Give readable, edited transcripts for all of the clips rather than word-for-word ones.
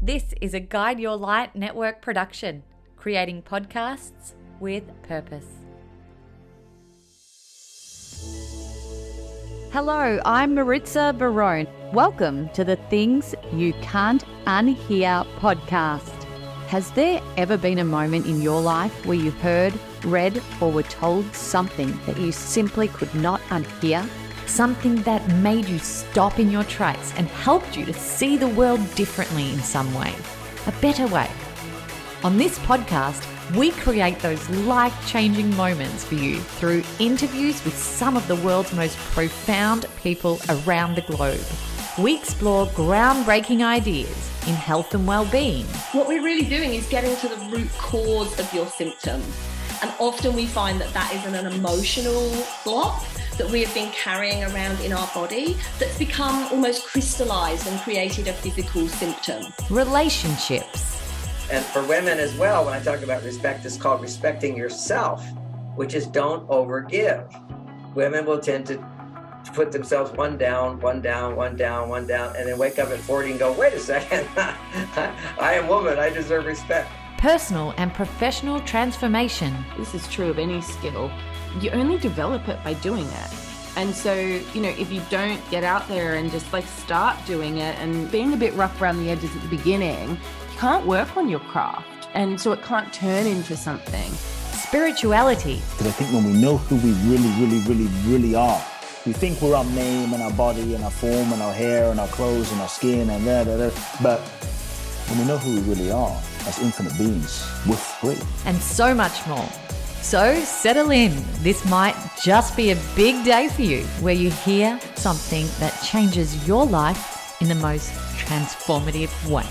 This is a Guide Your Light network production, creating podcasts with purpose. Hello, I'm Maritza Barone. Welcome to the Things You Can't Unhear podcast. Has there ever been a moment in your life where you heard, read, or were told something that you simply could not unhear? Something that made you stop in your tracks and helped you to see the world differently in some way, a better way. On this podcast, we create those life-changing moments for you through interviews with some of the world's most profound people around the globe. We explore groundbreaking ideas in health and well-being. What we're really doing is getting to the root cause of your symptom. And often we find that that is an emotional block that we have been carrying around in our body that's become almost crystallized and created a physical symptom. Relationships. And for women as well, when I talk about respect, it's called respecting yourself, which is don't overgive. Women will tend to put themselves one down, and then wake up at 40 and go, wait a second, I am woman, I deserve respect. Personal and professional transformation. This is true of any skill. You only develop it by doing it. And so, if you don't get out there and just start doing it and being a bit rough around the edges at the beginning, you can't work on your craft. And so it can't turn into something. Spirituality. Because I think when we know who we really are, we think we're our name and our body and our form and our hair and our clothes and our skin and but when we know who we really are as infinite beings, we're free. And so much more. So settle in. This might just be a big day for you where you hear something that changes your life in the most transformative way.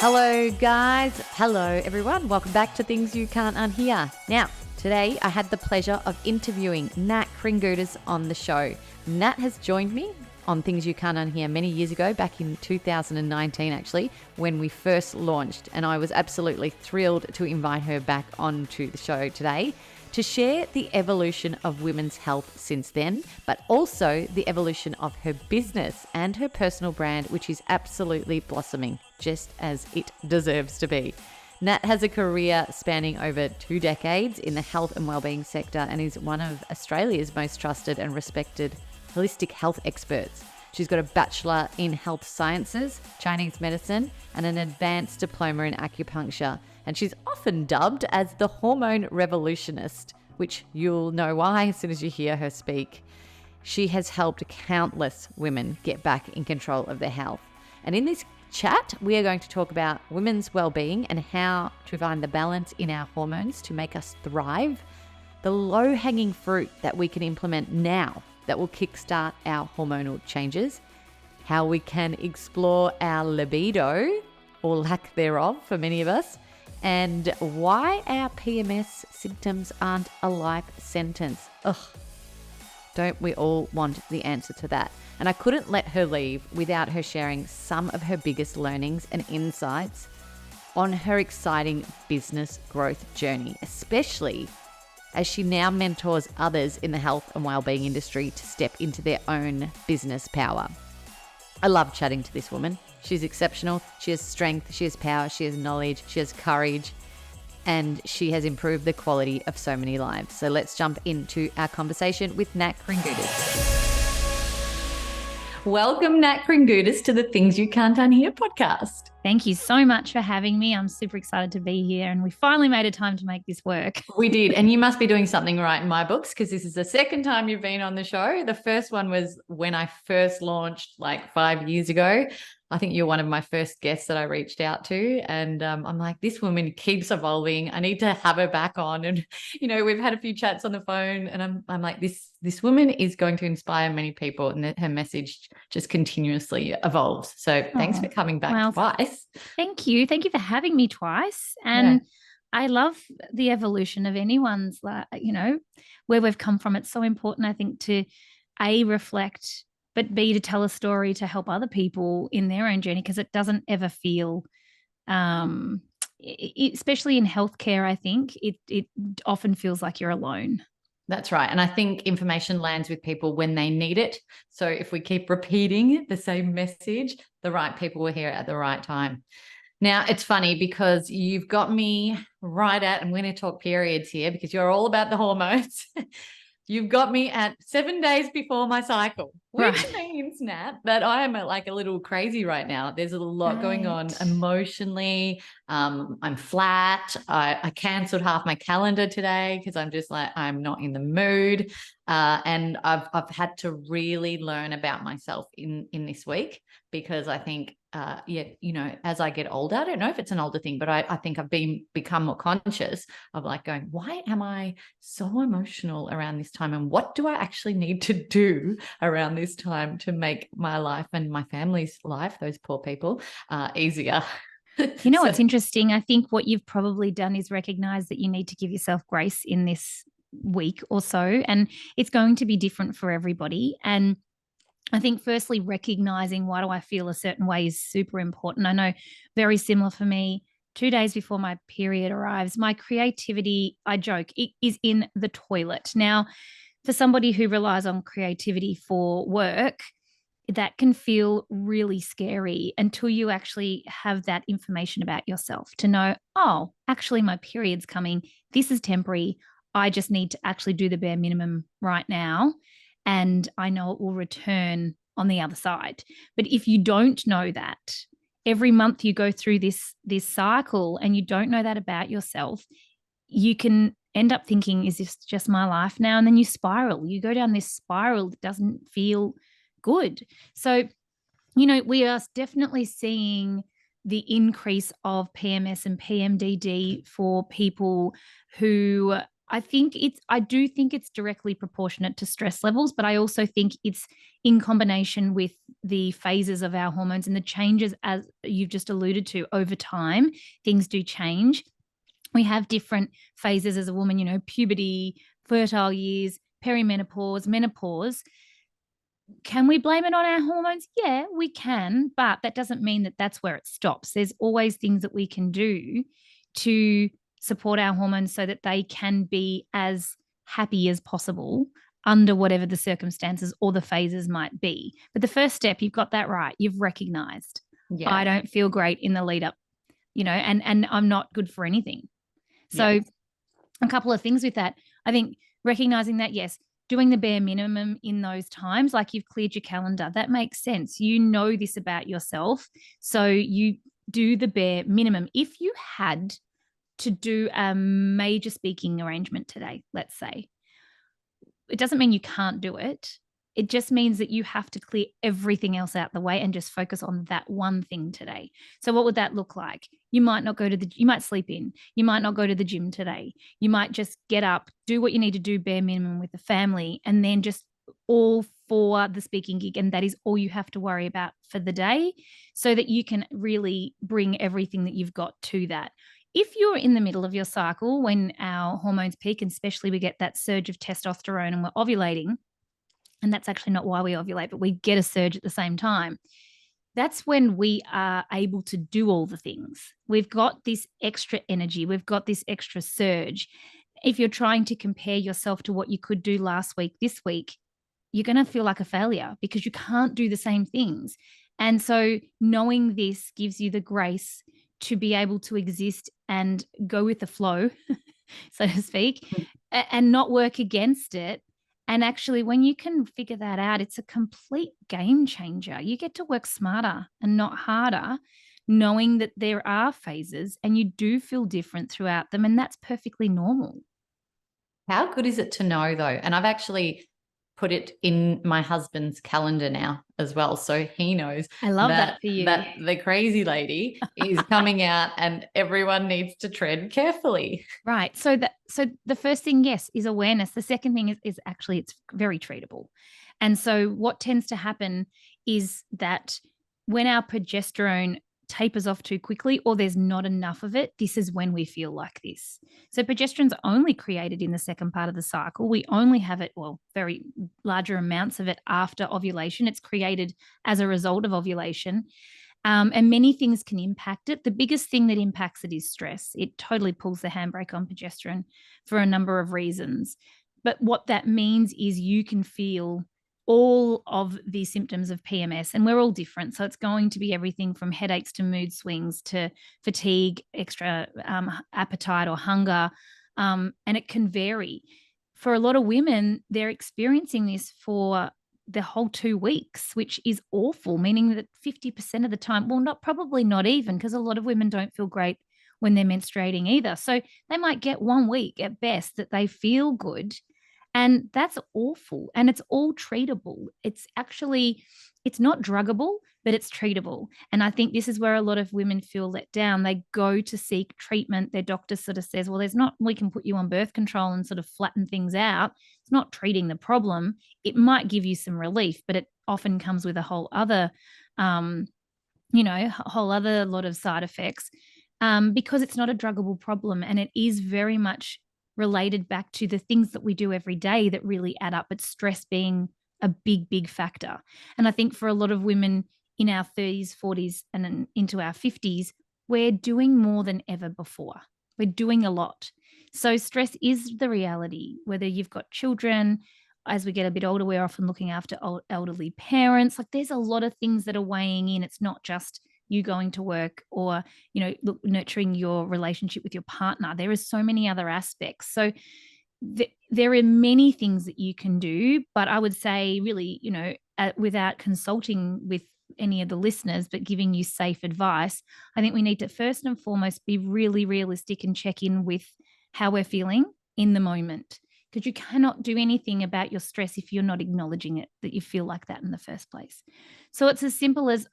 Hello guys. Hello everyone. Welcome back to Things You Can't Unhear. Now, today I had the pleasure of interviewing Nat Kringoudis on the show. Nat has joined me on Things You Can't Unhear many years ago, back in 2019 actually, when we first launched, and I was absolutely thrilled to invite her back onto the show today to share the evolution of women's health since then, but also the evolution of her business and her personal brand, which is absolutely blossoming, just as it deserves to be. Nat has a career spanning over 2 decades in the health and wellbeing sector and is one of Australia's most trusted and respected holistic health experts. She's got a Bachelor in Health Sciences, Chinese Medicine, and an advanced Diploma in Acupuncture. And she's often dubbed as the Hormone Revolutionist, which you'll know why as soon as you hear her speak. She has helped countless women get back in control of their health. And in this chat, we are going to talk about women's well-being and how to find the balance in our hormones to make us thrive, the low-hanging fruit that we can implement now that will kickstart our hormonal changes, how we can explore our libido, or lack thereof for many of us, and why our PMS symptoms aren't a life sentence. Ugh, don't we all want the answer to that? And I couldn't let her leave without her sharing some of her biggest learnings and insights on her exciting business growth journey, especially as she now mentors others in the health and wellbeing industry to step into their own business power. I love chatting to this woman. She's exceptional. She has strength, she has power, she has knowledge, she has courage, and she has improved the quality of so many lives. So let's jump into our conversation with Nat Kringoudis. Welcome, Nat Kringoudis, to the Things You Can't Unhear podcast. Thank you so much for having me. I'm super excited to be here, and we finally made a time to make this work. We did, and you must be doing something right in my books because this is the second time you've been on the show. The first one was when I first launched 5 years ago. I think you're one of my first guests that I reached out to, and I'm like, this woman keeps evolving. I need to have her back on. And we've had a few chats on the phone, and I'm like, this woman is going to inspire many people, and her message just continuously evolves. So thanks for coming back twice. Thank you for having me twice. And I love the evolution of anyone's, where we've come from. It's so important, I think, to A, reflect, but B, to tell a story to help other people in their own journey, because it doesn't ever feel, especially in healthcare, I think, it often feels like you're alone. That's right. And I think information lands with people when they need it. So if we keep repeating the same message, the right people will hear it at the right time. Now, it's funny because you've got me right at, I'm going to talk periods here because you're all about the hormones. You've got me at 7 days before my cycle, which means, Nat, that I am like a little crazy right now. There's a lot going on emotionally. I'm flat. I canceled half my calendar today because I'm just like, I'm not in the mood. And I've had to really learn about myself in this week because I think, as I get older, I don't know if it's an older thing, but I think I've become more conscious of like going, why am I so emotional around this time? And what do I actually need to do around this time to make my life and my family's life, those poor people, easier? You know, what's interesting? I think what you've probably done is recognize that you need to give yourself grace in this week or so, and it's going to be different for everybody. And I think firstly, recognizing why do I feel a certain way is super important. I know very similar for me. 2 days before my period arrives, my creativity, I joke, it is in the toilet. Now, for somebody who relies on creativity for work, that can feel really scary until you actually have that information about yourself to know, oh, actually my period's coming. This is temporary. I just need to actually do the bare minimum right now. And I know it will return on the other side. But if you don't know that, every month you go through this cycle and you don't know that about yourself, you can end up thinking, is this just my life now? And then you spiral. You go down this spiral that doesn't feel good. So, we are definitely seeing the increase of PMS and PMDD for people who I do think it's directly proportionate to stress levels, but I also think it's in combination with the phases of our hormones and the changes, as you've just alluded to, over time. Things do change. We have different phases as a woman, puberty, fertile years, perimenopause, menopause. Can we blame it on our hormones? Yeah, we can, but that doesn't mean that that's where it stops. There's always things that we can do to support our hormones so that they can be as happy as possible under whatever the circumstances or the phases might be. But the first step, you've got that right. You've recognized, I don't feel great in the lead up, and I'm not good for anything. So a couple of things with that. I think recognizing that, yes, doing the bare minimum in those times, like you've cleared your calendar, that makes sense. You know this about yourself. So you do the bare minimum. If you had to do a major speaking arrangement today, let's say, it doesn't mean you can't do it. It just means that you have to clear everything else out the way and just focus on that one thing today. So what would that look like? You might not you might sleep in. You might not go to the gym today. You might just get up, do what you need to do bare minimum with the family, and then just all for the speaking gig. And that is all you have to worry about for the day, so that you can really bring everything that you've got to that. If you're in the middle of your cycle when our hormones peak, and especially we get that surge of testosterone and we're ovulating, and that's actually not why we ovulate, but we get a surge at the same time, that's when we are able to do all the things. We've got this extra energy. We've got this extra surge. If you're trying to compare yourself to what you could do last week, this week, you're going to feel like a failure because you can't do the same things. And so knowing this gives you the grace to be able to exist and go with the flow, so to speak, and not work against it. And actually, when you can figure that out, it's a complete game changer. You get to work smarter and not harder, knowing that there are phases and you do feel different throughout them. And that's perfectly normal. How good is it to know, though? And I've actually put it in my husband's calendar now as well, so he knows. I love that for you. That the crazy lady is coming out and everyone needs to tread carefully. Right. So the first thing, yes, is awareness. The second thing is actually it's very treatable. And so what tends to happen is that when our progesterone tapers off too quickly or there's not enough of it, this is when we feel like this. So progesterone's only created in the second part of the cycle. We only have it, very larger amounts of it after ovulation. It's created as a result of ovulation. And many things can impact it. The biggest thing that impacts it is stress. It totally pulls the handbrake on progesterone for a number of reasons. But what that means is you can feel all of the symptoms of PMS, and we're all different. So it's going to be everything from headaches to mood swings to fatigue, extra appetite or hunger, and it can vary. For a lot of women, they're experiencing this for the whole 2 weeks, which is awful, meaning that 50% of the time, well, probably not even, because a lot of women don't feel great when they're menstruating either. So they might get 1 week at best that they feel good. And that's awful. And it's all treatable. It's not druggable, but it's treatable. And I think this is where a lot of women feel let down. They go to seek treatment. Their doctor sort of says, well, we can put you on birth control and sort of flatten things out. It's not treating the problem. It might give you some relief, but it often comes with a whole other, lot of side effects, because it's not a druggable problem. And it is very much related back to the things that we do every day that really add up, but stress being a big, big factor. And I think for a lot of women in our 30s, 40s, and then into our 50s, we're doing more than ever before. We're doing a lot. So stress is the reality, whether you've got children. As we get a bit older, we're often looking after elderly parents. Like, there's a lot of things that are weighing in. It's not just you going to work or, nurturing your relationship with your partner. There are so many other aspects. So there are many things that you can do, but I would say really, without consulting with any of the listeners, but giving you safe advice, I think we need to first and foremost be really realistic and check in with how we're feeling in the moment, because you cannot do anything about your stress if you're not acknowledging it, that you feel like that in the first place. So it's as simple as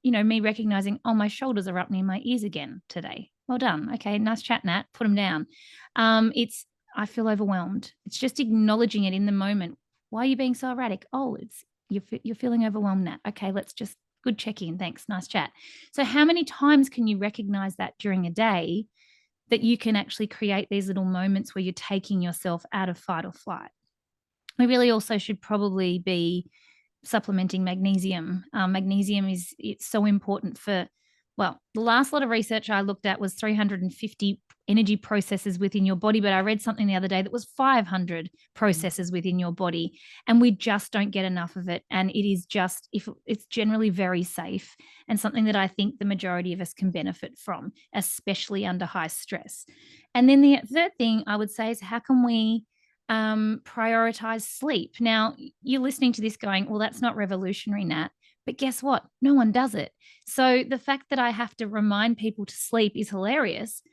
me recognizing, my shoulders are up near my ears again today. Well done. Okay, nice chat, Nat. Put them down. I feel overwhelmed. It's just acknowledging it in the moment. Why are you being so erratic? Oh, you're feeling overwhelmed, Nat. Okay, let's just good check-in. Thanks. Nice chat. So how many times can you recognize that during a day that you can actually create these little moments where you're taking yourself out of fight or flight? We really also should probably be supplementing magnesium. Magnesium it's so important for, the last lot of research I looked at was 350 energy processes within your body, but I read something the other day that was 500 processes within your body, and we just don't get enough of it. And it's generally very safe and something that I think the majority of us can benefit from, especially under high stress. And then the third thing I would say is, how can we prioritize sleep? Now, you're listening to this going, well, that's not revolutionary, Nat. But guess what? No one does it. So the fact that I have to remind people to sleep is hilarious,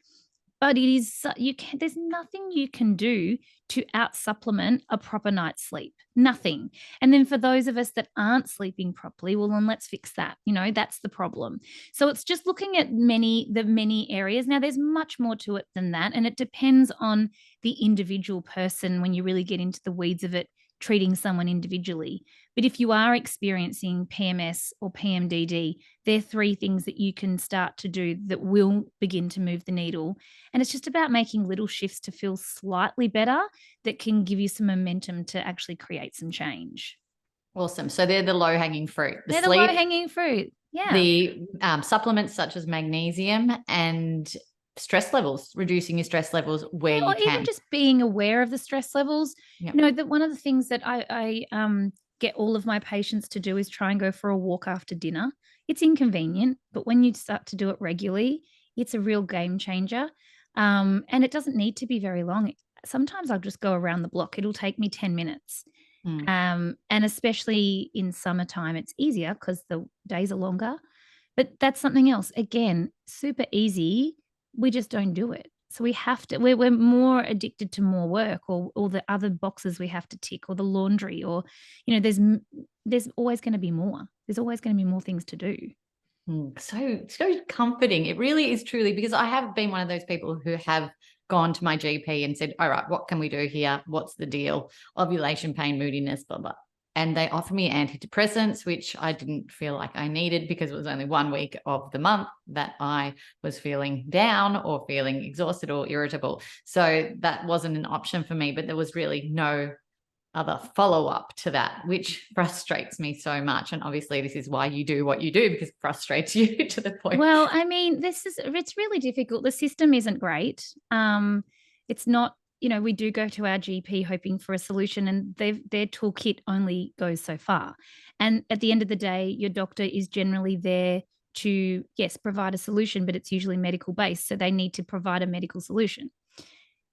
but there's nothing you can do to out-supplement a proper night's sleep. Nothing. And then for those of us that aren't sleeping properly, well, then let's fix that. That's the problem. So it's just looking at the many areas. Now, there's much more to it than that, and it depends on the individual person when you really get into the weeds of it, treating someone individually. But if you are experiencing PMS or PMDD, there are 3 things that you can start to do that will begin to move the needle. And it's just about making little shifts to feel slightly better that can give you some momentum to actually create some change. Awesome. So they're the low-hanging fruit. They're the low-hanging fruit. Yeah. The supplements such as magnesium and stress levels, reducing your stress levels where you can. Even just being aware of the stress levels. Yep. That one of the things that I get all of my patients to do is try and go for a walk after dinner. It's inconvenient, but when you start to do it regularly, it's a real game changer. And it doesn't need to be very long. Sometimes I'll just go around the block. It'll take me 10 minutes. And especially in summertime, it's easier because the days are longer. But that's something else. Again, super easy. We just don't do it. So we have to, we're more addicted to more work or the other boxes we have to tick or the laundry or, there's always going to be more. There's always going to be more things to do. So comforting. It really is truly, because I have been one of those people who have gone to my GP and said, all right, what can we do here? What's the deal? Ovulation pain, moodiness, blah, blah. And they offered me antidepressants, which I didn't feel like I needed because it was only 1 week of the month that I was feeling down or feeling exhausted or irritable. So that wasn't an option for me, but there was really no other follow-up to that, which frustrates me so much. And obviously this is why you do what you do, because it frustrates you to the point. Well, I mean, it's really difficult. The system isn't great. It's not we do go to our GP hoping for a solution, and their toolkit only goes so far. And at the end of the day, your doctor is generally there to, yes, provide a solution, but it's usually medical based. So they need to provide a medical solution.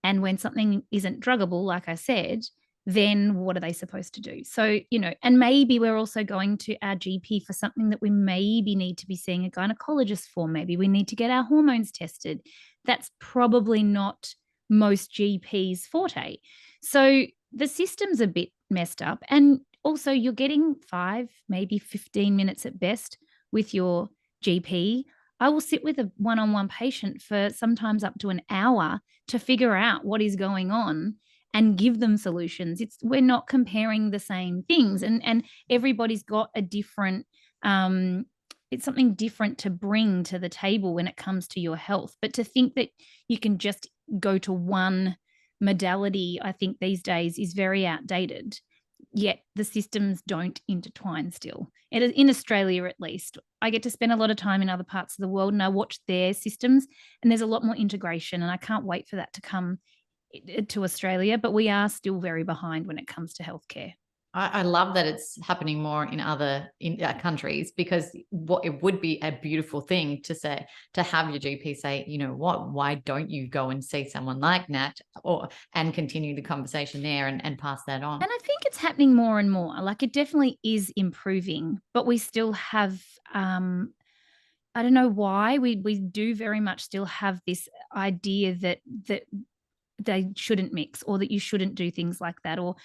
And when something isn't druggable, like I said, then what are they supposed to do? So, and maybe we're also going to our GP for something that we maybe need to be seeing a gynecologist for. Maybe we need to get our hormones tested. That's probably not most GPs' forte. So the system's a bit messed up. And also you're getting 5, maybe 15 minutes at best with your GP. I will sit with a one-on-one patient for sometimes up to an hour to figure out what is going on and give them solutions. We're not comparing the same things, and everybody's got a different, it's something different to bring to the table when it comes to your health. But to think that you can just go to one modality, I think these days is very outdated. Yet the systems don't intertwine still. In Australia, at least. I get to spend a lot of time in other parts of the world, and I watch their systems, and there's a lot more integration, and I can't wait for that to come to Australia, but we are still very behind when it comes to healthcare. I love that it's happening more in other countries, because it would be a beautiful thing to have your GP say, you know what, why don't you go and see someone like Nat, and continue the conversation there and pass that on. And I think it's happening more and more. Like, it definitely is improving, but we still have, I don't know why, we do very much still have this idea that they shouldn't mix, or that you shouldn't do things like that, or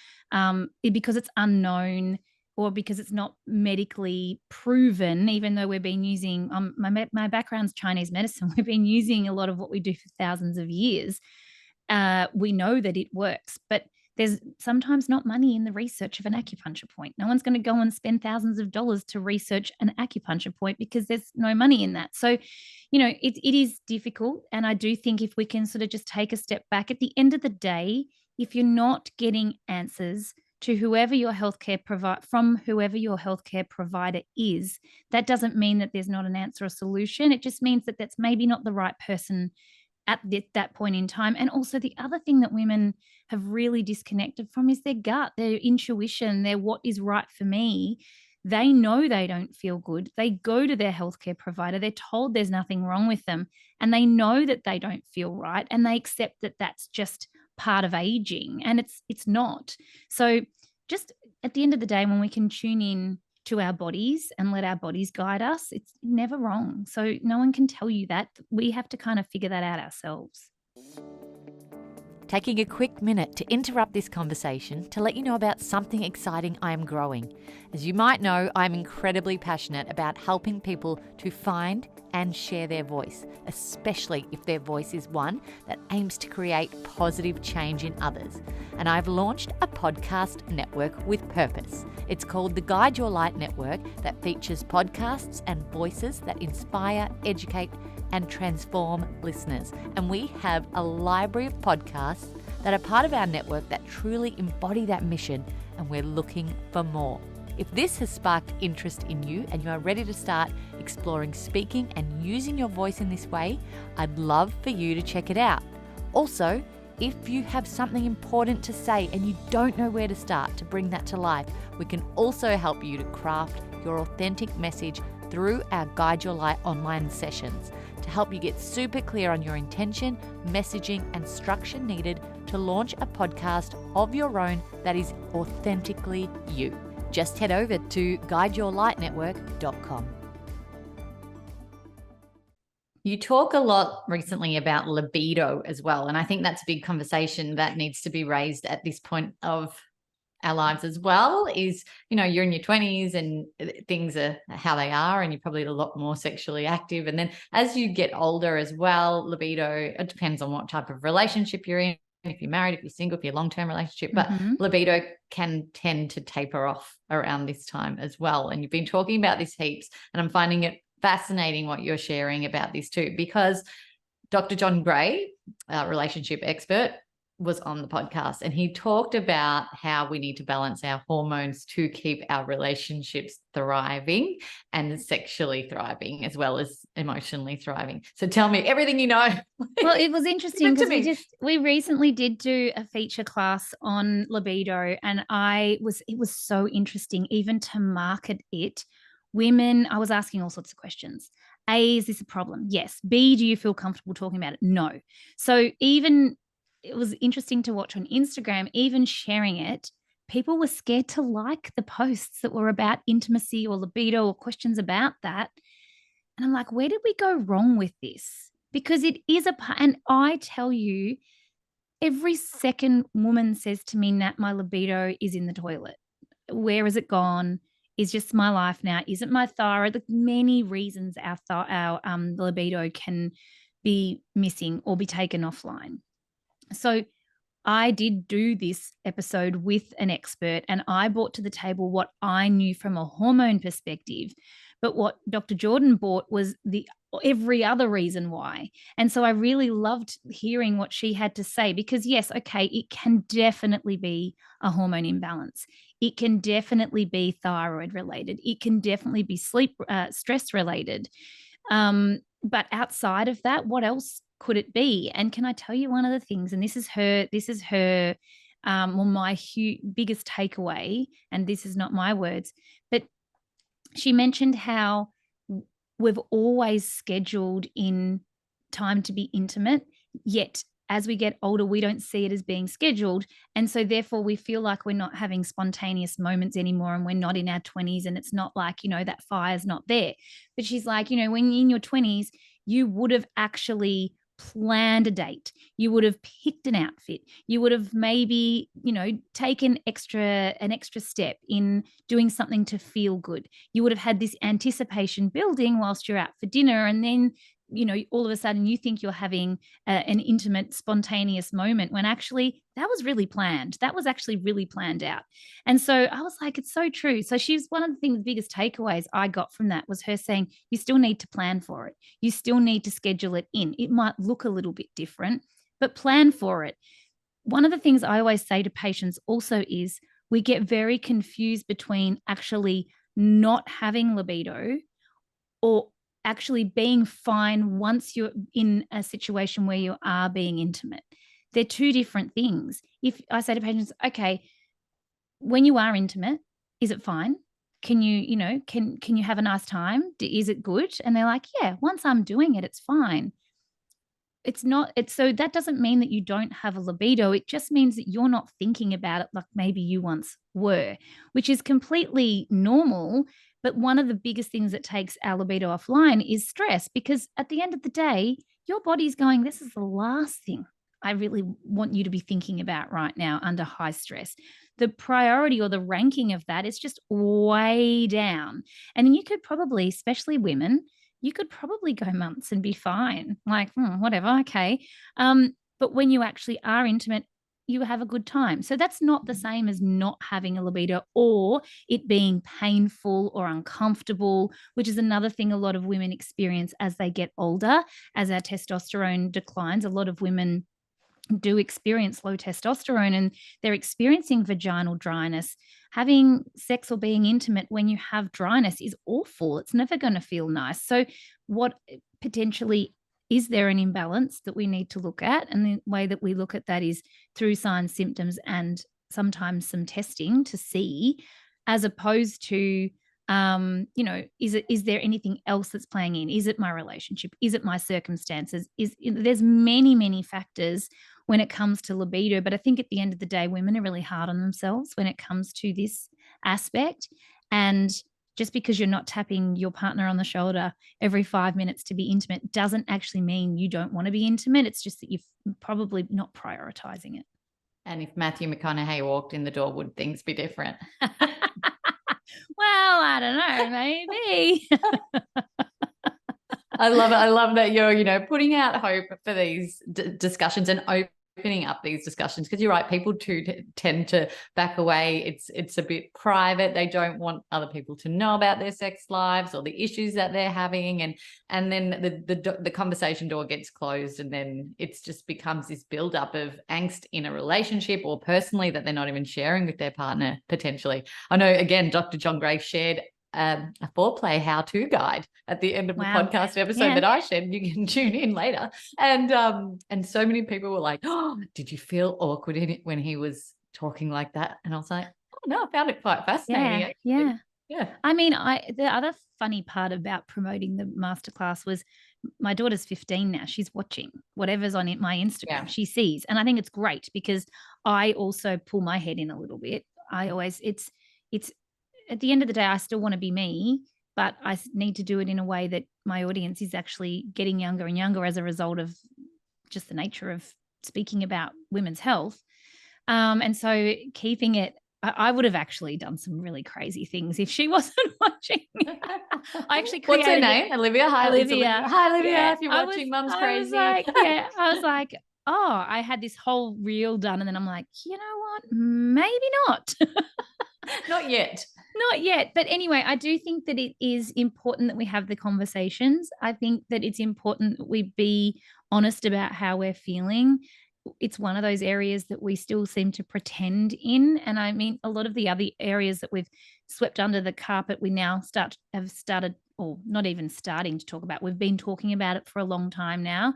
because it's unknown, or because it's not medically proven, even though we've been using, my background's Chinese medicine, we've been using a lot of what we do for thousands of years. We know that it works, but there's sometimes not money in the research of an acupuncture point. No one's going to go and spend thousands of dollars to research an acupuncture point because there's no money in that. So, it is difficult. And I do think if we can sort of just take a step back, at the end of the day, if you're not getting answers to whoever your healthcare provider is, that doesn't mean that there's not an answer or solution. It just means that that's maybe not the right person at that point in time. And also the other thing that women have really disconnected from is their gut, their intuition, their what is right for me. They know they don't feel good. They go to their healthcare provider. They're told there's nothing wrong with them, and they know that they don't feel right, and they accept that that's just part of aging, and it's not. So just at the end of the day, when we can tune in to our bodies and let our bodies guide us, it's never wrong. So no one can tell you that. We have to kind of figure that out ourselves. Taking a quick minute to interrupt this conversation to let you know about something exciting I am growing. As you might know, I'm incredibly passionate about helping people to find and share their voice, especially if their voice is one that aims to create positive change in others. And I've launched a podcast network with purpose. It's called the Guide Your Light Network, that features podcasts and voices that inspire, educate, and transform listeners. And we have a library of podcasts that are part of our network that truly embody that mission, and we're looking for more. If this has sparked interest in you and you are ready to start exploring speaking and using your voice in this way, I'd love for you to check it out. Also, if you have something important to say and you don't know where to start to bring that to life, we can also help you to craft your authentic message through our Guide Your Light online sessions to help you get super clear on your intention, messaging, and structure needed to launch a podcast of your own that is authentically you. Just head over to guideyourlightnetwork.com. You talk a lot recently about libido as well, and I think that's a big conversation that needs to be raised at this point of our lives as well. Is, you're in your 20s and things are how they are, and you're probably a lot more sexually active. And then as you get older as well, libido, it depends on what type of relationship you're in, if you're married, if you're single, if you're long-term relationship, but libido can tend to taper off around this time as well. And you've been talking about this heaps, and I'm finding it fascinating what you're sharing about this too, because Dr. John Gray, our relationship expert, was on the podcast, and he talked about how we need to balance our hormones to keep our relationships thriving and sexually thriving as well as emotionally thriving. So tell me everything you know. Well, it was interesting because we recently did do a feature class on libido, and it was so interesting even to market it. Women, I was asking all sorts of questions. A, is this a problem? Yes. B, do you feel comfortable talking about it? No. So even it was interesting to watch on Instagram, even sharing it, people were scared to like the posts that were about intimacy or libido or questions about that. And I'm like, where did we go wrong with this? Because it is and I tell you, every second woman says to me, Nat, my libido is in the toilet. Where has it gone? Is just my life now? Is it my thyroid? Like many reasons our libido can be missing or be taken offline. So I did do this episode with an expert, and I brought to the table what I knew from a hormone perspective. But what Dr. Jordan brought was every other reason why. And so I really loved hearing what she had to say, because yes, okay, it can definitely be a hormone imbalance. It can definitely be thyroid related. It can definitely be stress related. But outside of that, what else could it be? And can I tell you one of the things, and this is her my biggest takeaway, and this is not my words, but she mentioned how we've always scheduled in time to be intimate, yet as we get older, we don't see it as being scheduled. And so therefore we feel like we're not having spontaneous moments anymore, and we're not in our 20s, and it's not like, that fire's not there. But she's like, when you're in your 20s, you would have actually planned a date. You would have picked an outfit. You would have maybe, taken an extra step in doing something to feel good. You would have had this anticipation building whilst you're out for dinner, and then all of a sudden you think you're having an intimate, spontaneous moment when actually that was really planned. That was actually really planned out. And so I was like, it's so true. So she's one of the biggest takeaways I got from that was her saying, you still need to plan for it. You still need to schedule it in. It might look a little bit different, but plan for it. One of the things I always say to patients also is we get very confused between actually not having libido or actually being fine once you're in a situation where you are being intimate. They're two different things. If I say to patients, okay, when you are intimate, is it fine? Can you, can you have a nice time? Is it good? And they're like, yeah, once I'm doing it, it's fine. So that doesn't mean that you don't have a libido. It just means that you're not thinking about it like maybe you once were, which is completely normal. But one of the biggest things that takes our libido offline is stress, because at the end of the day, your body's going, this is the last thing I really want you to be thinking about right now under high stress. The priority or the ranking of that is just way down. And you could probably, especially women, you could probably go months and be fine. Like, whatever, okay. But when you actually are intimate, you have a good time. So that's not the same as not having a libido or it being painful or uncomfortable, which is another thing a lot of women experience as they get older. As our testosterone declines, a lot of women do experience low testosterone and they're experiencing vaginal dryness. Having sex or being intimate when you have dryness is awful. It's never going to feel nice. So what potentially is there an imbalance that we need to look at? And the way that we look at that is through signs, symptoms, and sometimes some testing to see, as opposed to, is there anything else that's playing in? Is it my relationship? Is it my circumstances? There's many, many factors when it comes to libido. But I think at the end of the day, women are really hard on themselves when it comes to this aspect. And just because you're not tapping your partner on the shoulder every 5 minutes to be intimate doesn't actually mean you don't want to be intimate. It's just that you're probably not prioritizing it. And if Matthew McConaughey walked in the door, would things be different? Well, I don't know, maybe. I love it. I love that you're, putting out hope for these discussions and opening up these discussions, because you're right, people too tend to back away. It's a bit private. They don't want other people to know about their sex lives or the issues that they're having, and then the conversation door gets closed, and then it's just becomes this buildup of angst in a relationship or personally that they're not even sharing with their partner potentially. I know, again, Dr. John Gray shared a foreplay how-to guide at the end of the podcast episode that I shared. You can tune in later. And so many people were like, oh, did you feel awkward in it when he was talking like that? And I was like, oh, no, I found it quite fascinating. Yeah. I mean, the other funny part about promoting the masterclass was my daughter's 15 now. She's watching whatever's on my Instagram. She sees. And I think it's great because I also pull my head in a little bit. It's at the end of the day, I still want to be me, but I need to do it in a way that my audience is actually getting younger and younger as a result of just the nature of speaking about women's health. And so keeping it, I would have actually done some really crazy things if she wasn't watching. I actually created. What's her name? Olivia. Hi, Olivia. Hi, Olivia. Yeah, if you're watching, Mum's Crazy. I was like, oh, I had this whole reel done, and then I'm like, you know what? Maybe not. Not yet. Not yet. But anyway, I do think that it is important that we have the conversations. I think that it's important that we be honest about how we're feeling. It's one of those areas that we still seem to pretend in. And I mean, a lot of the other areas that we've swept under the carpet, we now have started, or not even starting to talk about. We've been talking about it for a long time now.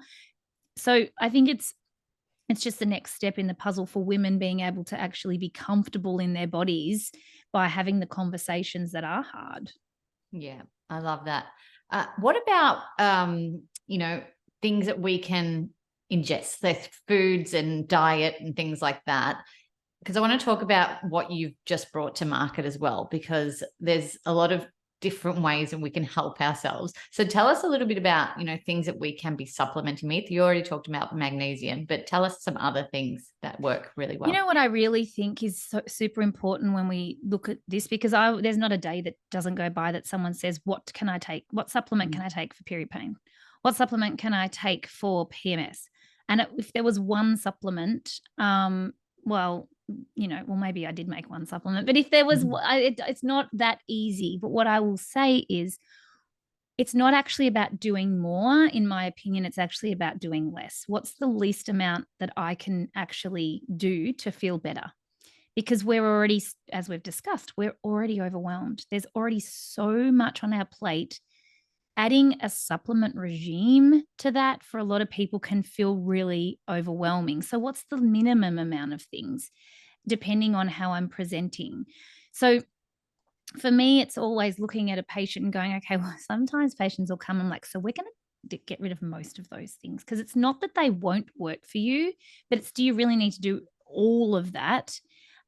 So I think it's just the next step in the puzzle for women being able to actually be comfortable in their bodies by having the conversations that are hard. Yeah, I love that. What about, things that we can ingest, the foods and diet and things like that? Because I want to talk about what you've just brought to market as well, because there's a lot of different ways that we can help ourselves. So tell us a little bit about, things that we can be supplementing with. You already talked about magnesium, but tell us some other things that work really well. You know what I really think is super important when we look at this, because there's not a day that doesn't go by that someone says, what can I take? What supplement can I take for period pain? What supplement can I take for PMS? And if there was one supplement, maybe I did make one supplement, but if there was, it's not that easy. But what I will say is it's not actually about doing more. In my opinion, it's actually about doing less. What's the least amount that I can actually do to feel better? Because we're already, as we've discussed, we're already overwhelmed. There's already so much on our plate. Adding a supplement regime to that for a lot of people can feel really overwhelming. So what's the minimum amount of things, depending on how I'm presenting? So for me, it's always looking at a patient and going, okay, well, sometimes patients will come and like, so we're going to get rid of most of those things, because it's not that they won't work for you, but it's, do you really need to do all of that?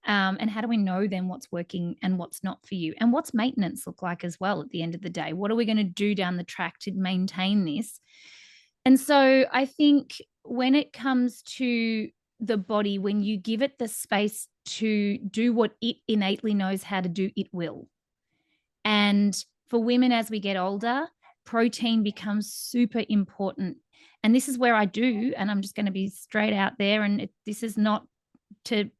And how do we know then what's working and what's not for you? And what's maintenance look like as well at the end of the day? What are we going to do down the track to maintain this? And so I think when it comes to the body, when you give it the space to do what it innately knows how to do, it will. And for women, as we get older, protein becomes super important. And this is where I do, and I'm just going to be straight out there, and this is not to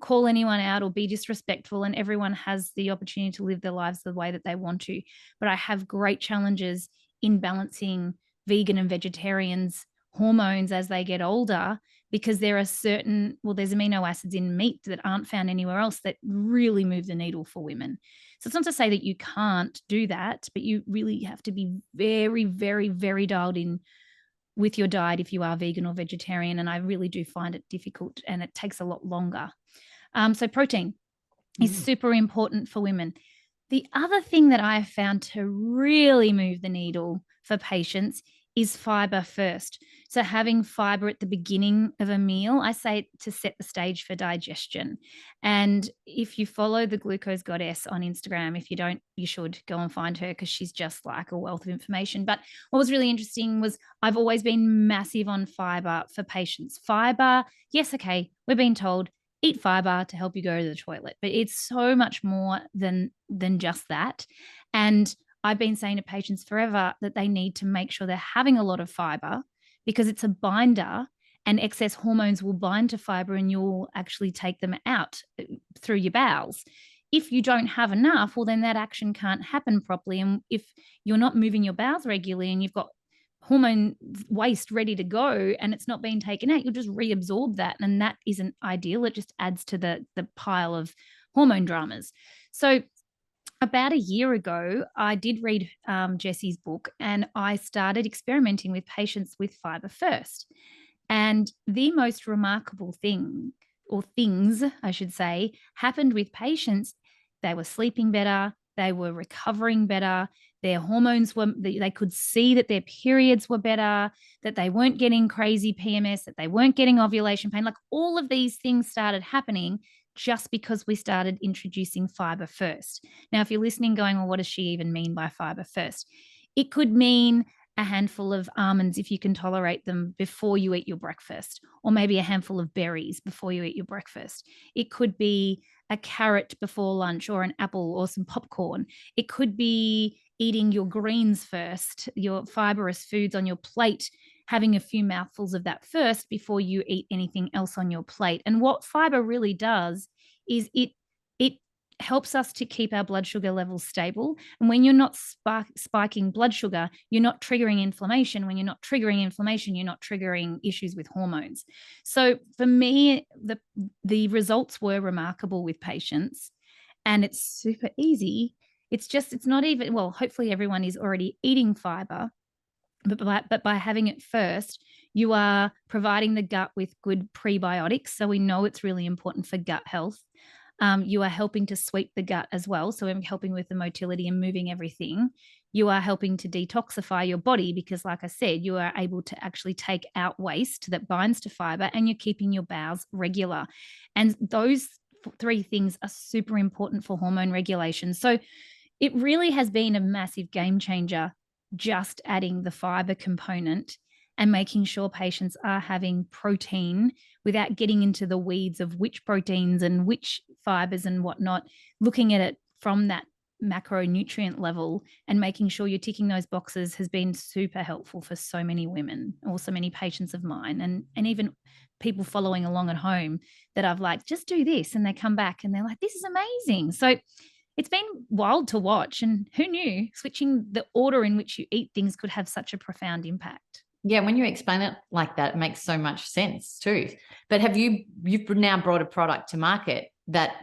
call anyone out or be disrespectful, and everyone has the opportunity to live their lives the way that they want to. But I have great challenges in balancing vegan and vegetarians' hormones as they get older, because there are there's amino acids in meat that aren't found anywhere else that really move the needle for women. So it's not to say that you can't do that, but you really have to be very, very, very dialed in with your diet if you are vegan or vegetarian. And I really do find it difficult, and it takes a lot longer. So protein is super important for women. The other thing that I have found to really move the needle for patients is fiber first. So having fiber at the beginning of a meal, I say to set the stage for digestion. And if you follow the Glucose Goddess on Instagram, if you don't, you should go and find her, because she's just like a wealth of information. But what was really interesting was I've always been massive on fiber for patients. Fiber, yes, okay, we're being told eat fiber to help you go to the toilet, but it's so much more than just that. And I've been saying to patients forever that they need to make sure they're having a lot of fiber, because it's a binder and excess hormones will bind to fiber and you'll actually take them out through your bowels. If you don't have enough, well, then that action can't happen properly. And if you're not moving your bowels regularly and you've got hormone waste ready to go and it's not being taken out, you'll just reabsorb that. And that isn't ideal. It just adds to the pile of hormone dramas. So about a year ago, I did read Jessie's book and I started experimenting with patients with fiber first. And the most remarkable thing, or things, I should say, happened with patients. They were sleeping better. They were recovering better. Their hormones they could see that their periods were better, that they weren't getting crazy PMS, that they weren't getting ovulation pain. Like all of these things started happening just because we started introducing fiber first. Now, if you're listening going, well, what does she even mean by fiber first? It could mean a handful of almonds if you can tolerate them before you eat your breakfast, or maybe a handful of berries before you eat your breakfast. It could be a carrot before lunch, or an apple, or some popcorn. It could be eating your greens first, your fibrous foods on your plate, having a few mouthfuls of that first before you eat anything else on your plate. And what fiber really does is it helps us to keep our blood sugar levels stable. And when you're not spiking blood sugar, you're not triggering inflammation. When you're not triggering inflammation, you're not triggering issues with hormones. So for me, the results were remarkable with patients, and it's super easy. It's not even, well, hopefully everyone is already eating fiber, but by having it first, you are providing the gut with good prebiotics. So we know it's really important for gut health. You are helping to sweep the gut as well. So I'm helping with the motility and moving everything. You are helping to detoxify your body because, like I said, you are able to actually take out waste that binds to fiber, and you're keeping your bowels regular. And those three things are super important for hormone regulation. So it really has been a massive game changer, just adding the fiber component and making sure patients are having protein without getting into the weeds of which proteins and which fibers and whatnot, looking at it from that macronutrient level and making sure you're ticking those boxes has been super helpful for so many women, or so many patients of mine, and even people following along at home that I've like, just do this, and they come back and they're like, this is amazing. So it's been wild to watch, and who knew switching the order in which you eat things could have such a profound impact. Yeah, when you explain it like that, it makes so much sense too. But you've now brought a product to market that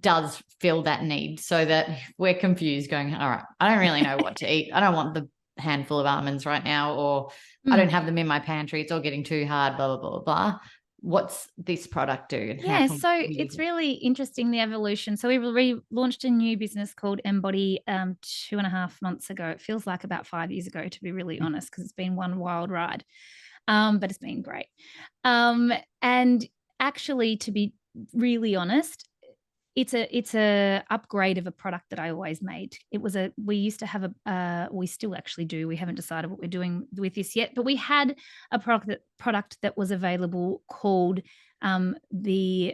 does fill that need, so that we're confused going, all right, I don't really know what to eat. I don't want the handful of almonds right now, or I don't have them in my pantry. It's all getting too hard, blah, blah, blah, blah. What's this product do? Yeah, so it's really interesting, the evolution. So we relaunched a new business called Embody 2.5 months ago. It feels like about 5 years ago, to be really honest, because it's been one wild ride, but it's been great. And actually, to be really honest, it's a upgrade of a product that I always made. We used to have we still actually do. We haven't decided what we're doing with this yet, but we had a product that was available called the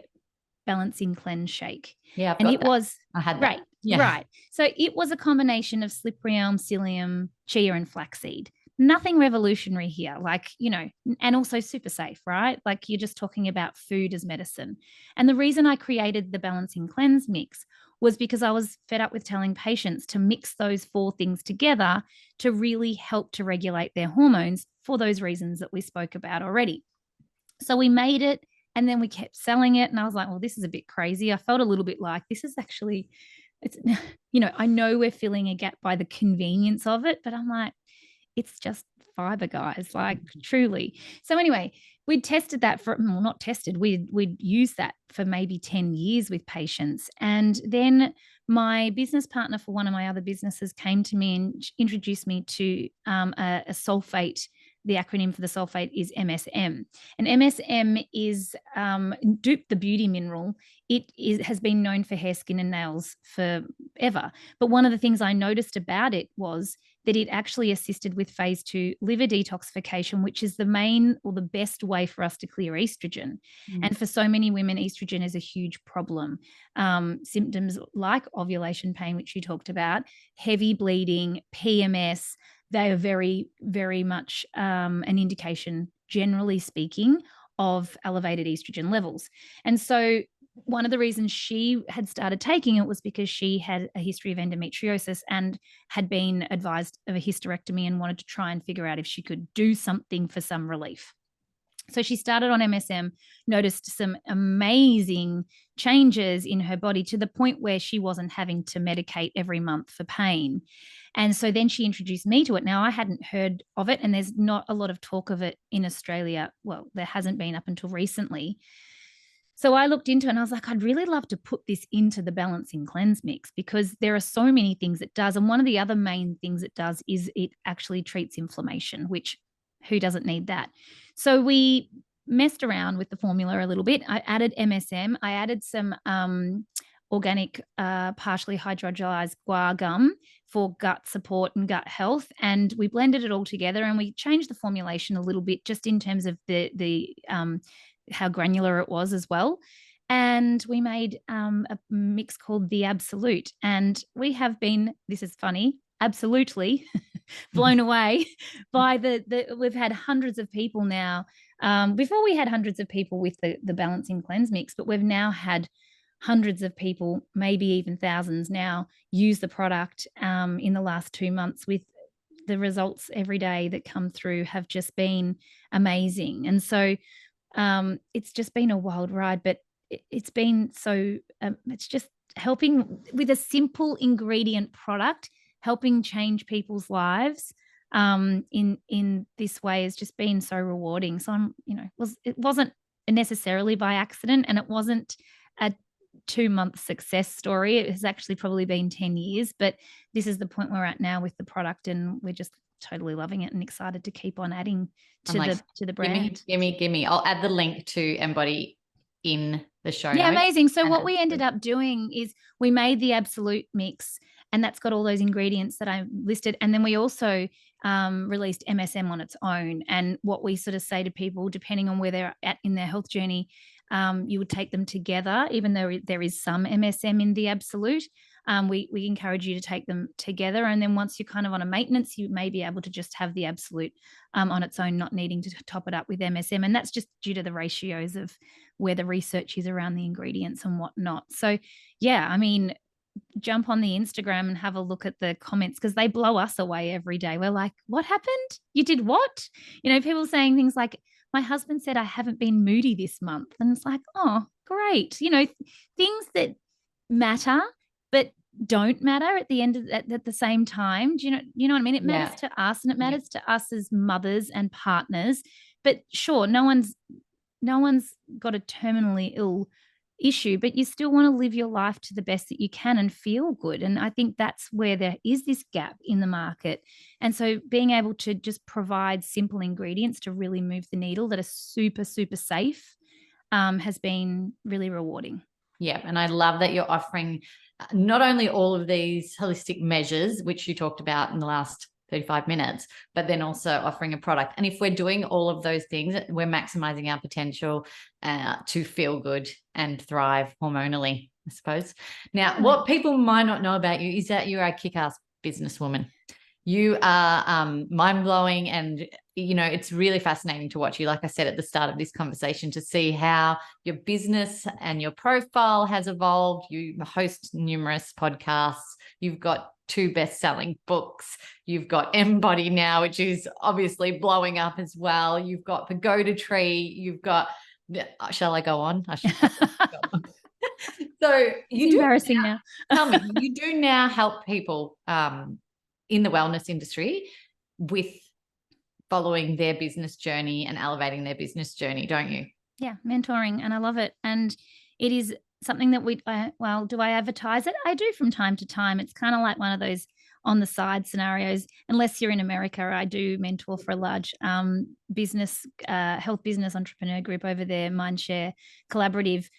Balancing Cleanse Shake. Yeah, and I had that. Right. Yeah. Right. So it was a combination of slipperyelm, psyllium, chia, and flaxseed. Nothing revolutionary here, and also super safe, right? Like, you're just talking about food as medicine. And the reason I created the Balancing Cleanse mix was because I was fed up with telling patients to mix those 4 things together to really help to regulate their hormones for those reasons that we spoke about already. So we made it, and then we kept selling it. And I was like, well, this is a bit crazy. I felt a little bit like this is actually, I know we're filling a gap by the convenience of it, but I'm like, it's just fiber, guys, like truly. So anyway, we'd tested that we'd used that for maybe 10 years with patients. And then my business partner for one of my other businesses came to me and introduced me to a sulfate. The acronym for the sulfate is MSM. And MSM is the beauty mineral. It has been known for hair, skin, and nails forever. But one of the things I noticed about it was that it actually assisted with phase 2 liver detoxification, which is the main or the best way for us to clear estrogen. And for so many women, estrogen is a huge problem. Symptoms like ovulation pain, which you talked about, heavy bleeding, PMS, they are very, very much an indication, generally speaking, of elevated estrogen levels. And so one of the reasons she had started taking it was because she had a history of endometriosis and had been advised of a hysterectomy and wanted to try and figure out if she could do something for some relief. So she started on MSM, noticed some amazing changes in her body to the point where she wasn't having to medicate every month for pain. And so then she introduced me to it. Now, I hadn't heard of it, and there's not a lot of talk of it in Australia. Well, there hasn't been up until recently. So I looked into it and I was like, I'd really love to put this into the balancing cleanse mix because there are so many things it does. And one of the other main things it does is it actually treats inflammation, which who doesn't need that? So we messed around with the formula a little bit. I added MSM. I added some organic, partially hydrolyzed guar gum for gut support and gut health. And we blended it all together and we changed the formulation a little bit just in terms of the how granular it was as well. And we made a mix called The Absolute. And we have been, this is funny, absolutely blown away by we've had hundreds of people now. Before we had hundreds of people with the balancing cleanse mix, but we've now had hundreds of people, maybe even thousands now, use the product in the last 2 months, with the results every day that come through have just been amazing. And so it's just been a wild ride, but it's been so, it's just helping with a simple ingredient product, helping change people's lives in this way has just been so rewarding. So I'm, it wasn't necessarily by accident, and it wasn't a 2-month success story. It has actually probably been 10 years, but this is the point we're at now with the product, and we're just totally loving it and excited to keep on adding to the brand. Gimme. I'll add the link to Embody in the show Yeah, notes. amazing. So what we ended up doing is we made the Absolute mix, and that's got all those ingredients that I listed. And then we also released MSM on its own. And what we sort of say to people, depending on where they're at in their health journey, you would take them together, even though there is some MSM in the Absolute. We encourage you to take them together. And then once you're kind of on a maintenance, you may be able to just have the Absolute on its own, not needing to top it up with MSM. And that's just due to the ratios of where the research is around the ingredients and whatnot. So yeah, I mean, jump on the Instagram and have a look at the comments, because they blow us away every day. We're like, what happened? You did what? People saying things like, my husband said I haven't been moody this month. And it's like, oh, great. Things that matter, but don't matter at the end of at the same time. Do you know what I mean? It matters to us, and it matters to us as mothers and partners. But sure, no one's got a terminally ill issue, but you still want to live your life to the best that you can and feel good. And I think that's where there is this gap in the market. And so being able to just provide simple ingredients to really move the needle that are super, super safe has been really rewarding. Yeah. And I love that you're offering not only all of these holistic measures, which you talked about in the last 35 minutes, but then also offering a product. And if we're doing all of those things, we're maximizing our potential to feel good and thrive hormonally, I suppose. Now, what people might not know about you is that you're a kick-ass businesswoman. You are mind-blowing, and, it's really fascinating to watch you, like I said at the start of this conversation, to see how your business and your profile has evolved. You host numerous podcasts. You've got 2 best-selling books. You've got Embody now, which is obviously blowing up as well. You've got Pagoda Tree. You've got, shall I go on? I should go on. So it's embarrassing now. Tell me, you do now help people in the wellness industry with following their business journey and elevating their business journey, don't you? Yeah, mentoring, and I love it. And it is something that do I advertise it? I do from time to time. It's kind of like one of those on the side scenarios. Unless you're in America, I do mentor for a large business, health business entrepreneur group over there, Mindshare Collaborative.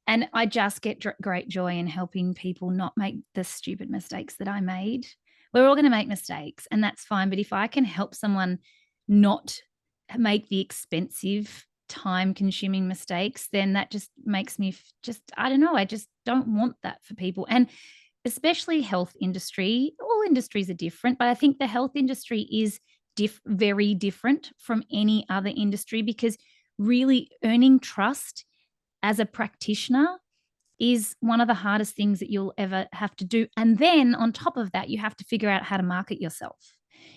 And I just get great joy in helping people not make the stupid mistakes that I made. We're all going to make mistakes, and that's fine. But if I can help someone not make the expensive, time-consuming mistakes, then that just makes me I don't know, I just don't want that for people. And especially health industry, all industries are different, but I think the health industry is very different from any other industry, because really earning trust as a practitioner is one of the hardest things that you'll ever have to do. And then on top of that, you have to figure out how to market yourself.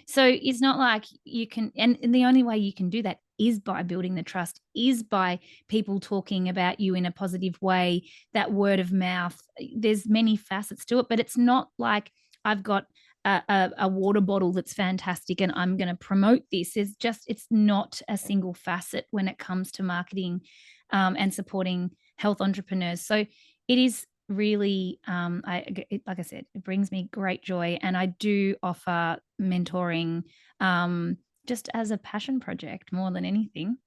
So it's not like you can, and the only way you can do that is by building the trust, is by people talking about you in a positive way, that word of mouth. There's many facets to it, but it's not like I've got a water bottle that's fantastic and I'm going to promote this. It's not a single facet when it comes to marketing and supporting health entrepreneurs. So it is really, like I said, it brings me great joy. And I do offer mentoring just as a passion project more than anything.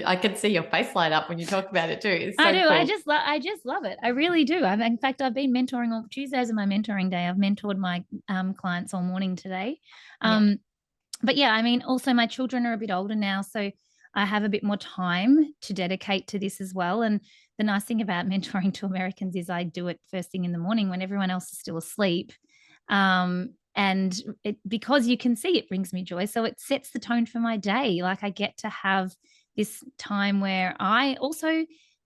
I can see your face light up when you talk about it too. It's so I do. Cool. I just love it. I really do. In fact, I've been mentoring all Tuesdays are my mentoring day. I've mentored my clients all morning today. But yeah, I mean, also my children are a bit older now, so I have a bit more time to dedicate to this as well. And the nice thing about mentoring to Americans is I do it first thing in the morning when everyone else is still asleep. And because you can see, it brings me joy. So it sets the tone for my day. Like I get to have this time where I also,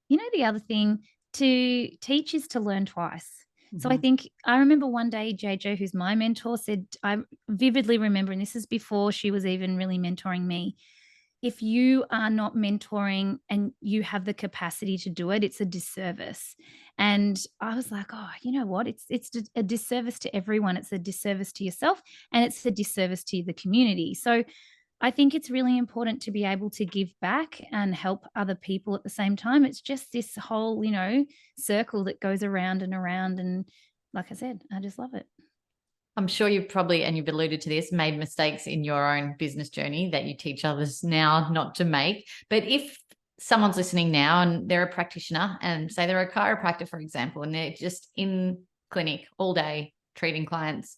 the other thing to teach is to learn twice. Mm-hmm. So I think I remember one day, JJ, who's my mentor, said, I vividly remember, and this is before she was even really mentoring me, if you are not mentoring and you have the capacity to do it, it's a disservice. And I was like, oh, you know what? It's a disservice to everyone. It's a disservice to yourself, and it's a disservice to the community. So I think it's really important to be able to give back and help other people at the same time. It's just this whole, circle that goes around and around. And like I said, I just love it. I'm sure you've probably, and you've alluded to this, made mistakes in your own business journey that you teach others now not to make. But if someone's listening now and they're a practitioner and say they're a chiropractor, for example, and they're just in clinic all day treating clients,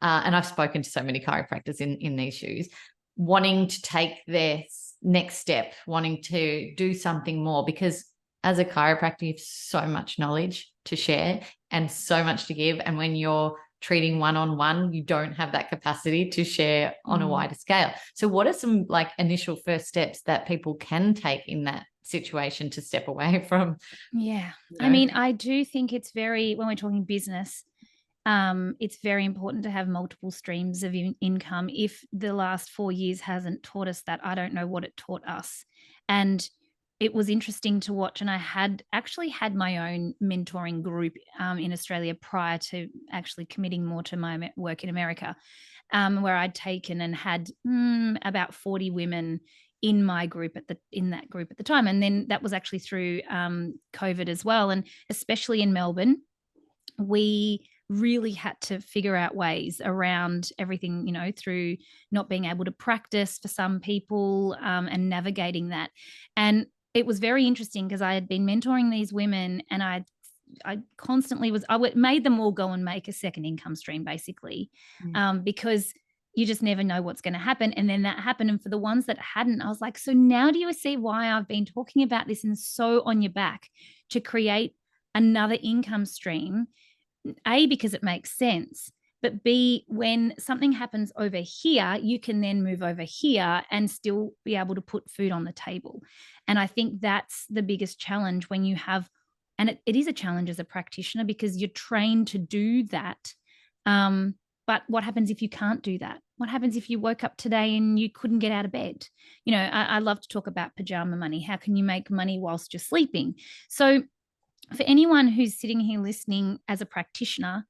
and I've spoken to so many chiropractors in these shoes, wanting to take their next step, wanting to do something more, because as a chiropractor, you have so much knowledge to share and so much to give. And when you're treating one-on-one, you don't have that capacity to share on a wider scale. So what are some initial first steps that people can take in that situation to step away from? Yeah. I mean, I do think it's when we're talking business, it's very important to have multiple streams of income. If the last 4 years hasn't taught us that, I don't know what it taught us. And it was interesting to watch. And I had actually had my own mentoring group in Australia prior to actually committing more to my work in America, where I'd taken and had about 40 women in my group in that group at the time. And then that was actually through COVID as well. And especially in Melbourne, we really had to figure out ways around everything, through not being able to practice for some people and navigating that. And it was very interesting because I had been mentoring these women, and I constantly made them all go and make a second income stream, basically, because you just never know what's going to happen. And then that happened. And for the ones that hadn't, I was like, so now do you see why I've been talking about this and so on your back to create another income stream? A, because it makes sense, but B, when something happens over here, you can then move over here and still be able to put food on the table. And I think that's the biggest challenge when you have, and it is a challenge as a practitioner because you're trained to do that. But what happens if you can't do that? What happens if you woke up today and you couldn't get out of bed? I love to talk about pajama money. How can you make money whilst you're sleeping? So for anyone who's sitting here listening as a practitioner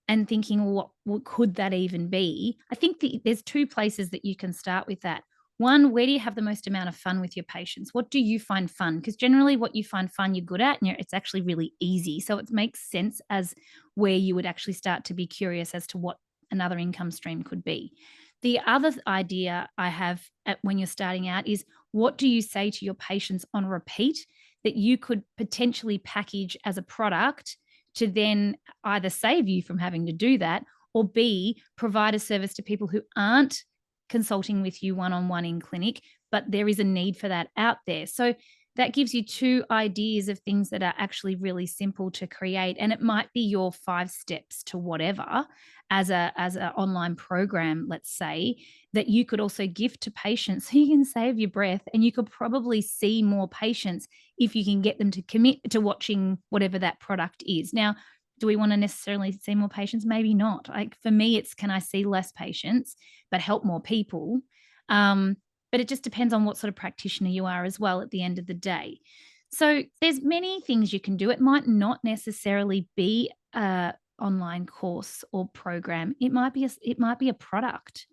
and thinking, well, what could that even be? I think there's two places that you can start with that. One, where do you have the most amount of fun with your patients? What do you find fun? Because generally what you find fun, you're good at, and it's actually really easy. So it makes sense as where you would actually start to be curious as to what another income stream could be. The other idea I have when you're starting out is, what do you say to your patients on repeat that you could potentially package as a product to then either save you from having to do that, or B, provide a service to people who aren't consulting with you one-on-one in clinic, but there is a need for that out there. So that gives you 2 ideas of things that are actually really simple to create. And it might be your 5 steps to whatever as an online program, let's say, that you could also give to patients so you can save your breath, and you could probably see more patients if you can get them to commit to watching whatever that product is. Now, do we want to necessarily see more patients? Maybe not. Like for me, it's can I see less patients but help more people? But it just depends on what sort of practitioner you are as well at the end of the day. So there's many things you can do. It might not necessarily be a online course or program. It might be a product.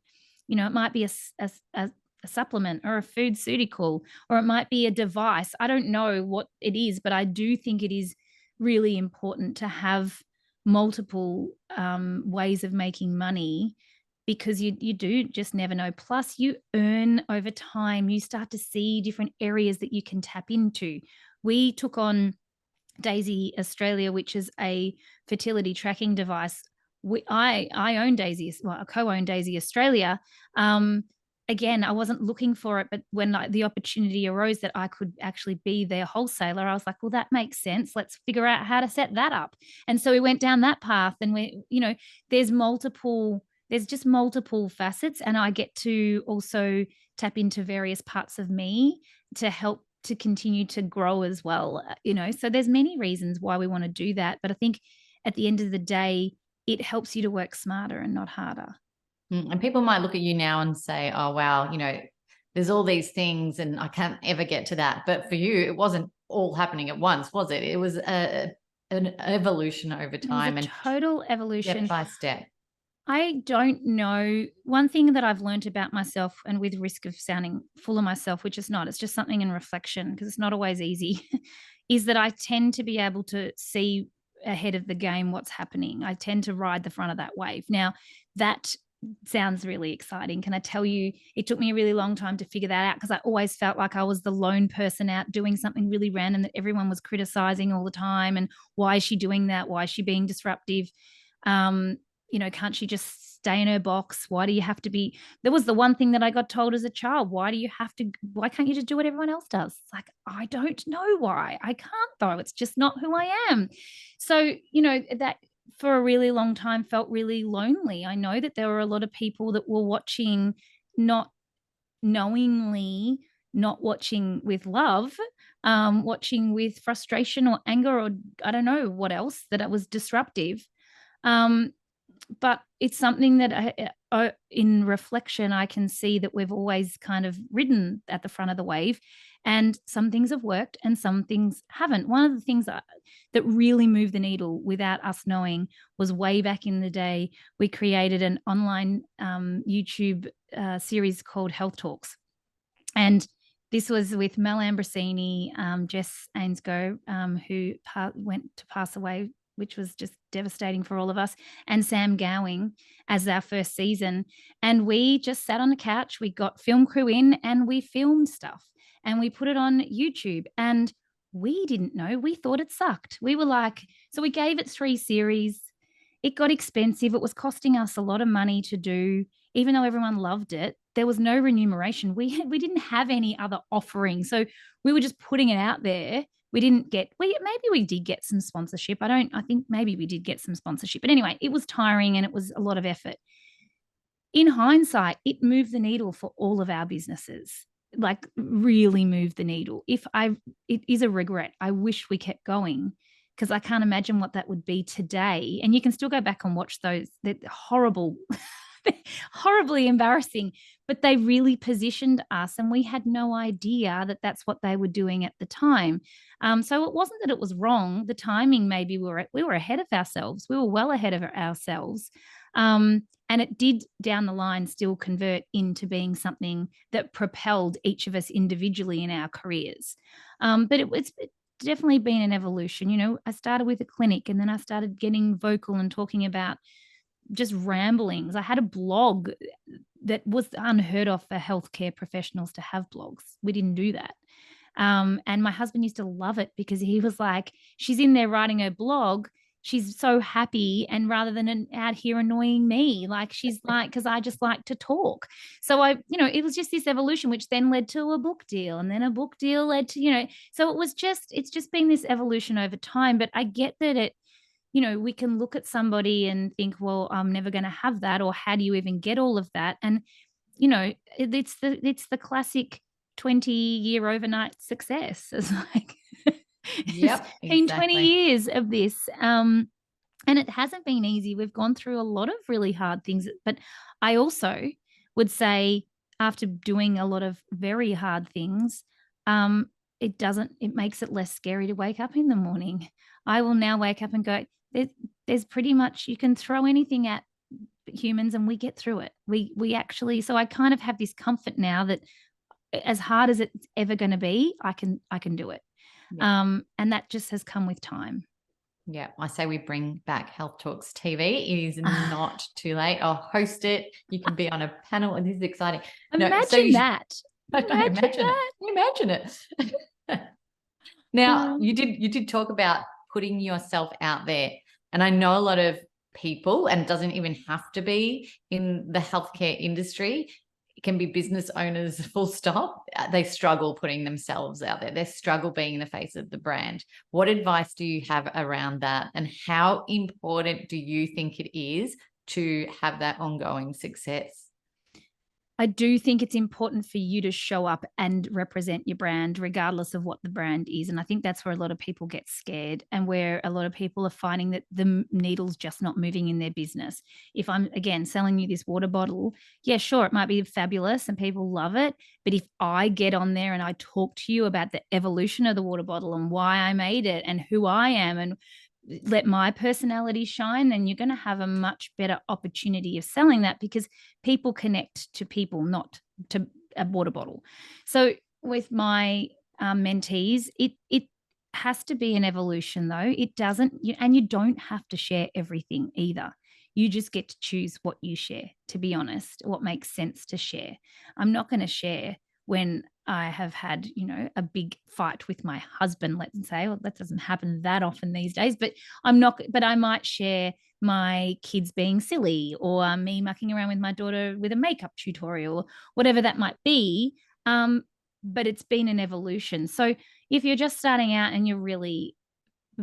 It might be a supplement or a foodceutical, or it might be a device. I don't know what it is, but I do think it is really important to have multiple ways of making money, because you do just never know. Plus, you earn over time. You start to see different areas that you can tap into. We took on Daisy Australia, which is a fertility tracking device. I own Daisy, well, I co-own Daisy Australia. Again, I wasn't looking for it, but when the opportunity arose that I could actually be their wholesaler, I was like, well, that makes sense. Let's figure out how to set that up. And so we went down that path, and there's just multiple facets, and I get to also tap into various parts of me to help to continue to grow as well. So there's many reasons why we want to do that. But I think at the end of the day, it helps you to work smarter and not harder. And people might look at you now and say, oh, wow, there's all these things and I can't ever get to that. But for you, it wasn't all happening at once, was it? It was an evolution over time. It was a total evolution. Step by step. I don't know. One thing that I've learned about myself, and with risk of sounding full of myself, which is not, it's just something in reflection, because it's not always easy, is that I tend to be able to see ahead of the game what's happening. I tend to ride the front of that wave. Now, that sounds really exciting. Can I tell you, it took me a really long time to figure that out, because I always felt like I was the lone person out doing something really random that everyone was criticizing all the time. And why is she doing that? Why is she being disruptive? Can't she just stay in her box? Why do you have to be? There was the one thing that I got told as a child. Why can't you just do what everyone else does? It's like, I don't know why. I can't though. It's just not who I am. So, that for a really long time felt really lonely. I know that there were a lot of people that were watching, not knowingly, not watching with love, watching with frustration or anger, or I don't know what else, that it was disruptive. But it's something that in reflection, I can see that we've always kind of ridden at the front of the wave, and some things have worked and some things haven't. One of the things that really moved the needle without us knowing was way back in the day, we created an online YouTube series called Health Talks. And this was with Mel Ambrosini, Jess Ainscough, who went to pass away, which was just devastating for all of us, and Sam Gowing as our first season. And we just sat on the couch, we got film crew in, and we filmed stuff and we put it on YouTube. And we didn't know, we thought it sucked. We were like, so we gave it 3 series. It got expensive. It was costing us a lot of money to do, even though everyone loved it. There was no remuneration. We didn't have any other offering. So we were just putting it out there. Maybe we did get some sponsorship. I think maybe we did get some sponsorship. But anyway, it was tiring and it was a lot of effort. In hindsight, it moved the needle for all of our businesses, like really moved the needle. It is a regret. I wish we kept going, because I can't imagine what that would be today. And you can still go back and watch those. They're horrible, horribly embarrassing, but they really positioned us, and we had no idea that that's what they were doing at the time. So it wasn't that it was wrong. The timing, maybe we were ahead of ourselves. We were well ahead of ourselves. And it did down the line still convert into being something that propelled each of us individually in our careers. But it's definitely been an evolution. I started with a clinic, and then I started getting vocal and talking about just ramblings. I had a blog that was unheard of for healthcare professionals to have blogs. We didn't do that. And my husband used to love it, because he was like, she's in there writing her blog. she's so happy, and rather than out here annoying me, like she's like, because I just like to talk. So it was just this evolution, which then led to a book deal, and then a book deal led to, so it's just been this evolution over time. But I get that we can look at somebody and think, well, I'm never going to have that, or how do you even get all of that? And it's the classic 20-year overnight success. It's like, Yep, it's been 20 exactly. years of this. And it hasn't been easy. We've gone through a lot of really hard things. But I also would say, after doing a lot of very hard things, it makes it less scary to wake up in the morning. I will now wake up and go, there's pretty much, you can throw anything at humans and we get through it. We actually, so I kind of have this comfort now that as hard as it's ever going to be, I can do it. Yeah. And that just has come with time. Yeah, I say we bring back Health Talks TV. It is not too late. I'll host it. You can be on a panel, and this is exciting. Imagine that. Imagine it. Now, you did talk about putting yourself out there, and I know a lot of people, and it doesn't even have to be in the healthcare industry. It can be business owners, full stop. They struggle putting themselves out there. They struggle being in the face of the brand. What advice do you have around that? And how important do you think it is to have that ongoing success? I do think it's important for you to show up and represent your brand, regardless of what the brand is. And I think that's where a lot of people get scared, and where a lot of people are finding that the needle's just not moving in their business. If I'm, again, selling you this water bottle, yeah, sure, it might be fabulous and people love it. But if I get on there and I talk to you about the evolution of the water bottle and why I made it and who I am, and let my personality shine, then you're going to have a much better opportunity of selling that, because people connect to people, not to a water bottle. So with my mentees, it has to be an evolution, though. It doesn't, and you don't have to share everything either. You just get to choose what you share, to be honest, what makes sense to share. I'm not going to share when I have had, a big fight with my husband, let's say. Well, that doesn't happen that often these days, but I might share my kids being silly, or me mucking around with my daughter with a makeup tutorial, or whatever that might be. But it's been an evolution. So if you're just starting out and you're really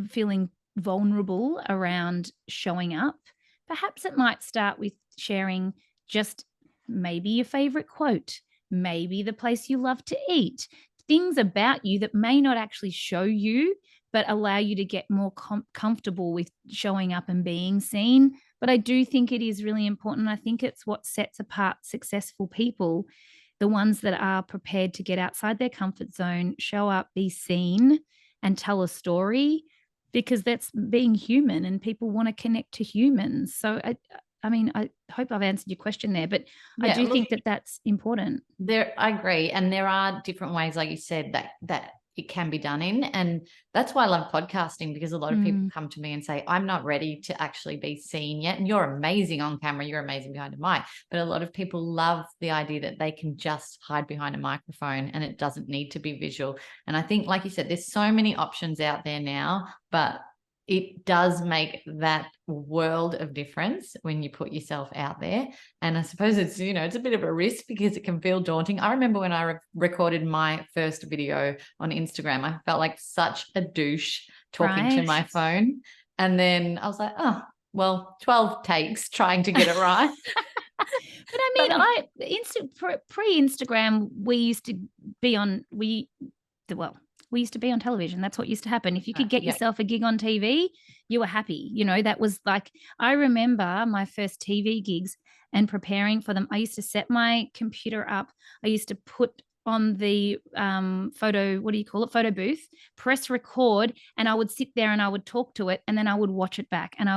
feeling vulnerable around showing up, perhaps it might start with sharing just maybe your favorite quote, maybe the place you love to eat, things about you that may not actually show you, but allow you to get more comfortable with showing up and being seen. But I do think it is really important. I think it's what sets apart successful people, the ones that are prepared to get outside their comfort zone, show up, be seen, and tell a story, because that's being human, and people want to connect to humans. So I hope I've answered your question there, but yeah, I do think that that's important. I agree. And there are different ways, like you said, that it can be done in. And that's why I love podcasting, because a lot of people come to me and say, I'm not ready to actually be seen yet. And you're amazing on camera. You're amazing behind a mic. But a lot of people love the idea that they can just hide behind a microphone and it doesn't need to be visual. And I think, like you said, there's so many options out there now, but it does make that world of difference when you put yourself out there. And I suppose it's, it's a bit of a risk, because it can feel daunting. I remember when I recorded my first video on Instagram, I felt like such a douche talking to my phone. And then I was like, 12 takes trying to get it right. But I mean, pre-Instagram, we used to be on television. That's what used to happen. If you could get yourself a gig on TV, you were happy. that was like, I remember my first TV gigs and preparing for them. I used to set my computer up. I used to put on the photo booth, press record, and I would sit there and I would talk to it, and then I would watch it back. And I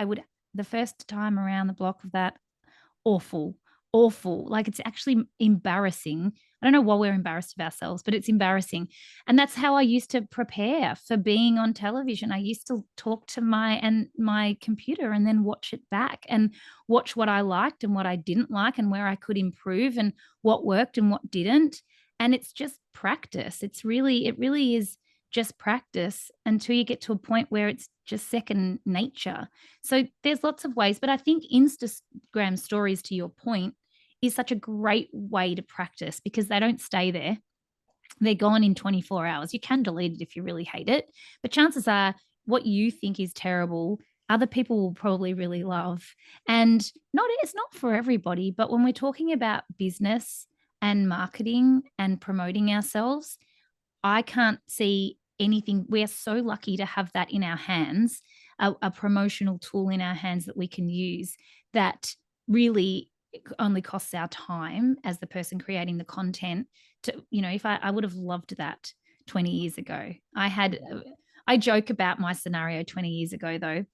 would the first time around the block of that, awful. Like, it's actually embarrassing. I don't know why we're embarrassed of ourselves, but it's embarrassing. And that's how I used to prepare for being on television. I used to talk to my computer and then watch it back and watch what I liked and what I didn't like, and where I could improve, and what worked and what didn't. And it's just practice. It really is just practice until you get to a point where it's just second nature. So there's lots of ways, but I think Instagram stories, to your point, is such a great way to practice because they don't stay there. They're gone in 24 hours. You can delete it if you really hate it, but chances are what you think is terrible, other people will probably really love. And it's not for everybody, but when we're talking about business and marketing and promoting ourselves, I can't see anything. We're so lucky to have that in our hands, a promotional tool in our hands that we can use that really only costs our time as the person creating the content. To, if I would have loved that 20 years ago. I joke about my scenario 20 years ago, though.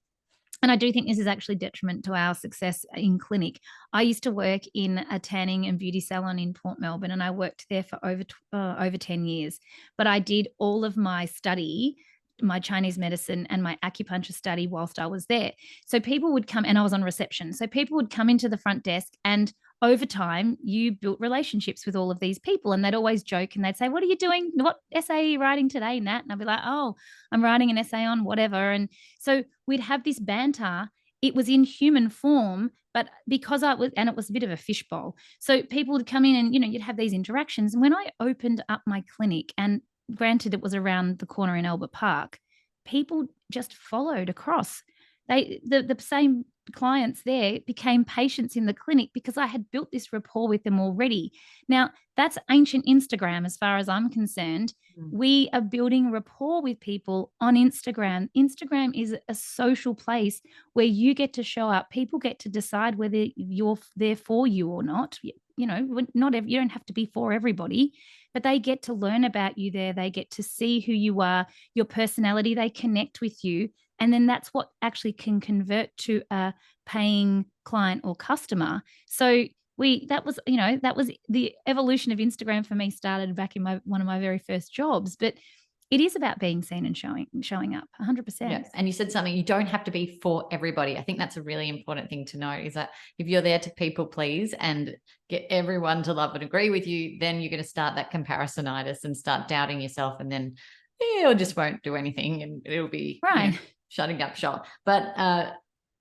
And I do think this is actually detriment to our success in clinic. I used to work in a tanning and beauty salon in Port Melbourne, and I worked there for over 10 years. But I did all of my study, my Chinese medicine and my acupuncture study whilst I was there. So people would come, and I was on reception. So people would come into the front desk, and over time, you built relationships with all of these people, and they'd always joke and they'd say, "What are you doing? What essay are you writing today, Nat?" And I'd be like, "Oh, I'm writing an essay on whatever." And so we'd have this banter. It was in human form, but because it was a bit of a fishbowl. So people would come in and, you'd have these interactions. And when I opened up my clinic, and granted it was around the corner in Albert Park, people just followed across. The same clients there became patients in the clinic because I had built this rapport with them already. Now, that's ancient Instagram as far as I'm concerned. We are building rapport with people on Instagram. Instagram is a social place where you get to show up. People get to decide whether you're there for you or not. You don't have to be for everybody, but they get to learn about you there. They get to see who you are, your personality. They connect with you. And then that's what actually can convert to a paying client or customer. So that was the evolution of Instagram for me started back in one of my very first jobs. But it is about being seen and showing up 100%. Yes. And you said something, you don't have to be for everybody. I think that's a really important thing to know, is that if you're there to people please and get everyone to love and agree with you, then you're going to start that comparisonitis and start doubting yourself, and then you just won't do anything, and it'll be right. Shutting up shop. But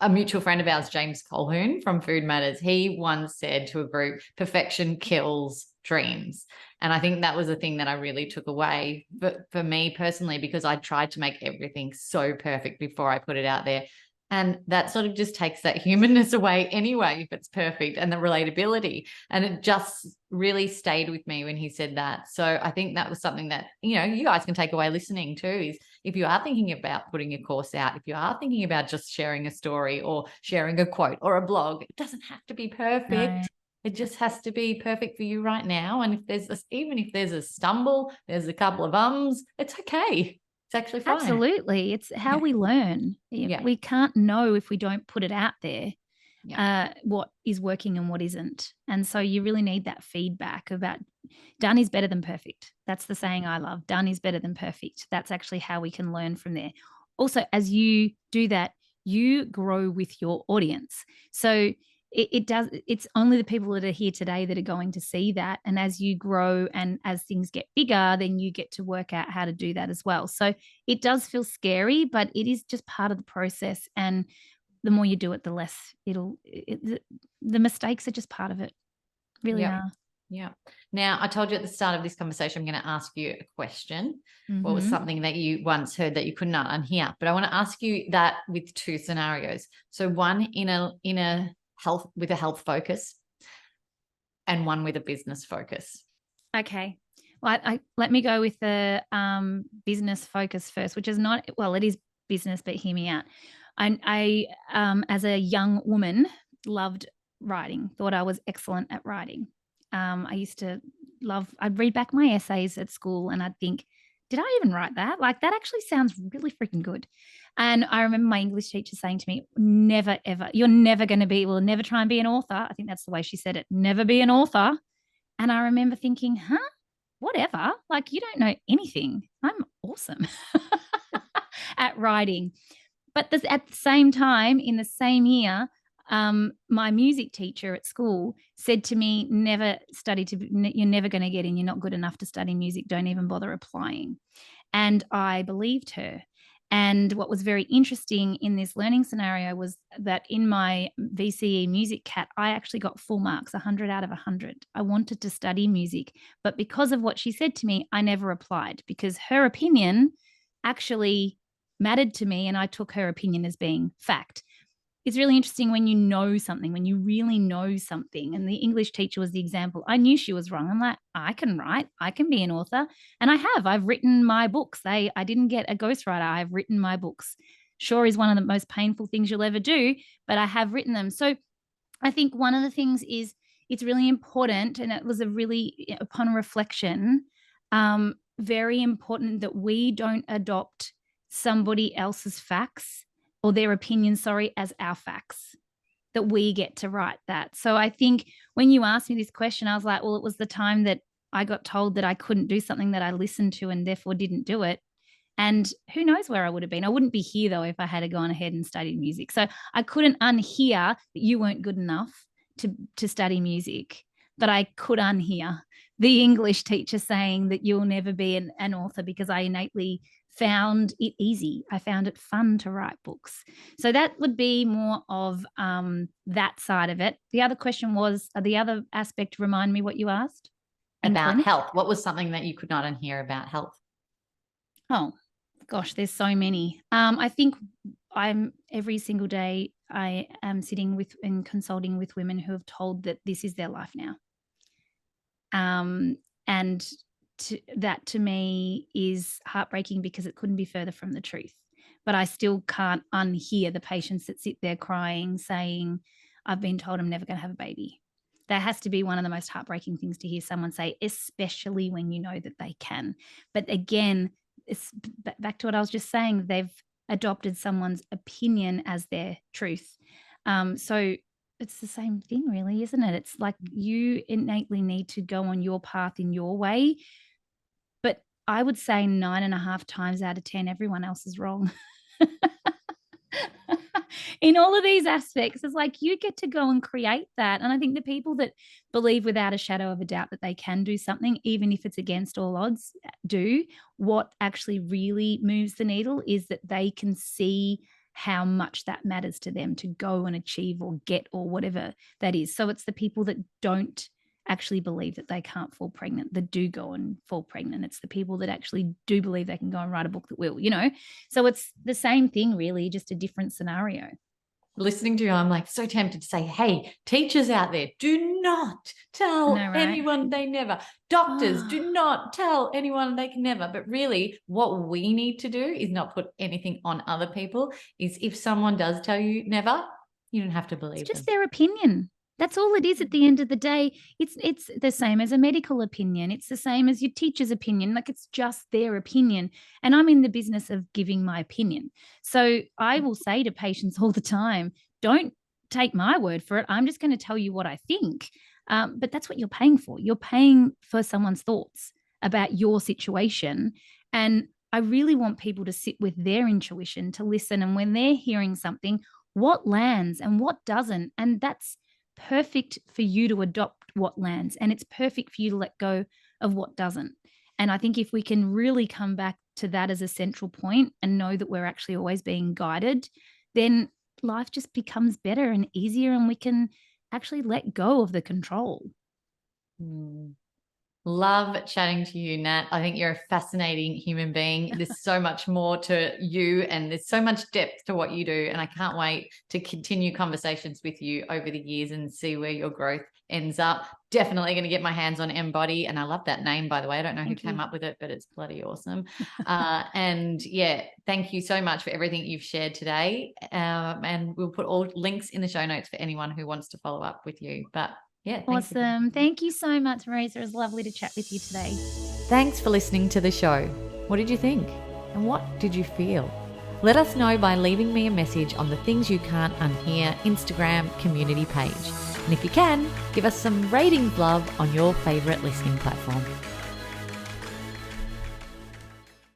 a mutual friend of ours, James Colhoun from Food Matters, he once said to a group, perfection kills dreams. And I think that was a thing that I really took away for me personally, because I tried to make everything so perfect before I put it out there. And that sort of just takes that humanness away anyway, if it's perfect, and the relatability. And it just really stayed with me when he said that. So I think that was something that, you guys can take away listening too, is if you are thinking about putting a course out, if you are thinking about just sharing a story or sharing a quote or a blog, it doesn't have to be perfect. No. It just has to be perfect for you right now. And even if there's a stumble, there's a couple of ums, it's okay. It's actually fine. Absolutely. It's how we learn. Yeah. We can't know if we don't put it out there, what is working and what isn't. And so you really need that feedback about done is better than perfect. That's the saying I love. Done is better than perfect. That's actually how we can learn from there. Also, as you do that, you grow with your audience. So it's only the people that are here today that are going to see that. And as you grow and as things get bigger, then you get to work out how to do that as well. So it does feel scary, but it is just part of the process. And the more you do it, the less the mistakes are just part of it. Really are. Yeah. Now, I told you at the start of this conversation, I'm going to ask you a question. Mm-hmm. What was something that you once heard that you could not unhear? But I want to ask you that with two scenarios. So one in a health, with a health focus, and one with a business focus. Okay. Well, let me go with the business focus first, which is not, well, it is business, but hear me out. I as a young woman, loved writing, thought I was excellent at writing. I used to I'd read back my essays at school and I'd think, did I even write that? Like, that actually sounds really freaking good. And I remember my English teacher saying to me, never, ever, you're never going to never try and be an author. I think that's the way she said it. Never be an author. And I remember thinking, whatever, like, you don't know anything. I'm awesome at writing. But at the same time, in the same year, my music teacher at school said to me, you're never going to get in. You're not good enough to study music. Don't even bother applying. And I believed her. And what was very interesting in this learning scenario was that in my VCE music cat, I actually got full marks, 100 out of 100. I wanted to study music, but because of what she said to me, I never applied because her opinion actually mattered to me and I took her opinion as being fact. It's really interesting when you know something, when you really know something. And the English teacher was the example. I knew she was wrong. I'm like, I can write, I can be an author. And I've written my books. I didn't get a ghostwriter. I've written my books. Sure is one of the most painful things you'll ever do, but I have written them. So I think one of the things is it's really important. And it was upon reflection, very important that we don't adopt somebody else's facts or their opinion, as our facts, that we get to write that. So I think when you asked me this question, I was like, well, it was the time that I got told that I couldn't do something that I listened to and therefore didn't do it. And who knows where I would have been. I wouldn't be here, though, if I had gone ahead and studied music. So I couldn't unhear that you weren't good enough to study music, but I could unhear the English teacher saying that you'll never be an author because I innately found it easy. I found it fun to write books. So that would be more of that side of it. The other question was, the other aspect, remind me what you asked. About health. What was something that you could not unhear about health? Oh, gosh, there's so many. I think every single day I am sitting with and consulting with women who have told that this is their life now. And that to me is heartbreaking because it couldn't be further from the truth. But I still can't unhear the patients that sit there crying, saying, I've been told I'm never going to have a baby. That has to be one of the most heartbreaking things to hear someone say, especially when you know that they can. But again, it's back to what I was just saying. They've adopted someone's opinion as their truth. So it's the same thing, really, isn't it? It's like you innately need to go on your path in your way. But I would say 9.5 times out of 10, everyone else is wrong. In all of these aspects, it's like you get to go and create that. And I think the people that believe without a shadow of a doubt that they can do something, even if it's against all odds, do. What actually really moves the needle is that they can see how much that matters to them to go and achieve or get or whatever that is. So it's the people that don't actually believe that they can't fall pregnant, that do go and fall pregnant. It's the people that actually do believe they can go and write a book that will, So it's the same thing, really, just a different scenario. Listening to you, I'm like so tempted to say, hey, teachers out there, do not tell anyone they never. Doctors, do not tell anyone they can never. But really, what we need to do is not put anything on other people. Is if someone does tell you never, you don't have to believe it's just them. Their opinion. That's all it is at the end of the day. It's the same as a medical opinion. It's the same as your teacher's opinion. Like, it's just their opinion. And I'm in the business of giving my opinion. So I will say to patients all the time, don't take my word for it. I'm just going to tell you what I think. But that's what you're paying for. You're paying for someone's thoughts about your situation. And I really want people to sit with their intuition, to listen. And when they're hearing something, what lands and what doesn't. And that's perfect for you to adopt what lands, and it's perfect for you to let go of what doesn't. And I think if we can really come back to that as a central point and know that we're actually always being guided, then life just becomes better and easier, and we can actually let go of the control. Love chatting to you, Nat. I think you're a fascinating human being. There's so much more to you, and there's so much depth to what you do. And I can't wait to continue conversations with you over the years and see where your growth ends up. Definitely going to get my hands on Embody. And I love that name, by the way. I don't know who came up with it, but it's bloody awesome. And yeah, thank you so much for everything you've shared today. And we'll put all links in the show notes for anyone who wants to follow up with you. But yeah. Awesome. Thank you so much, Maritza. It was lovely to chat with you today. Thanks for listening to the show. What did you think? And what did you feel? Let us know by leaving me a message on the Things You Can't Unhear Instagram community page. And if you can, give us some ratings love on your favorite listening platform.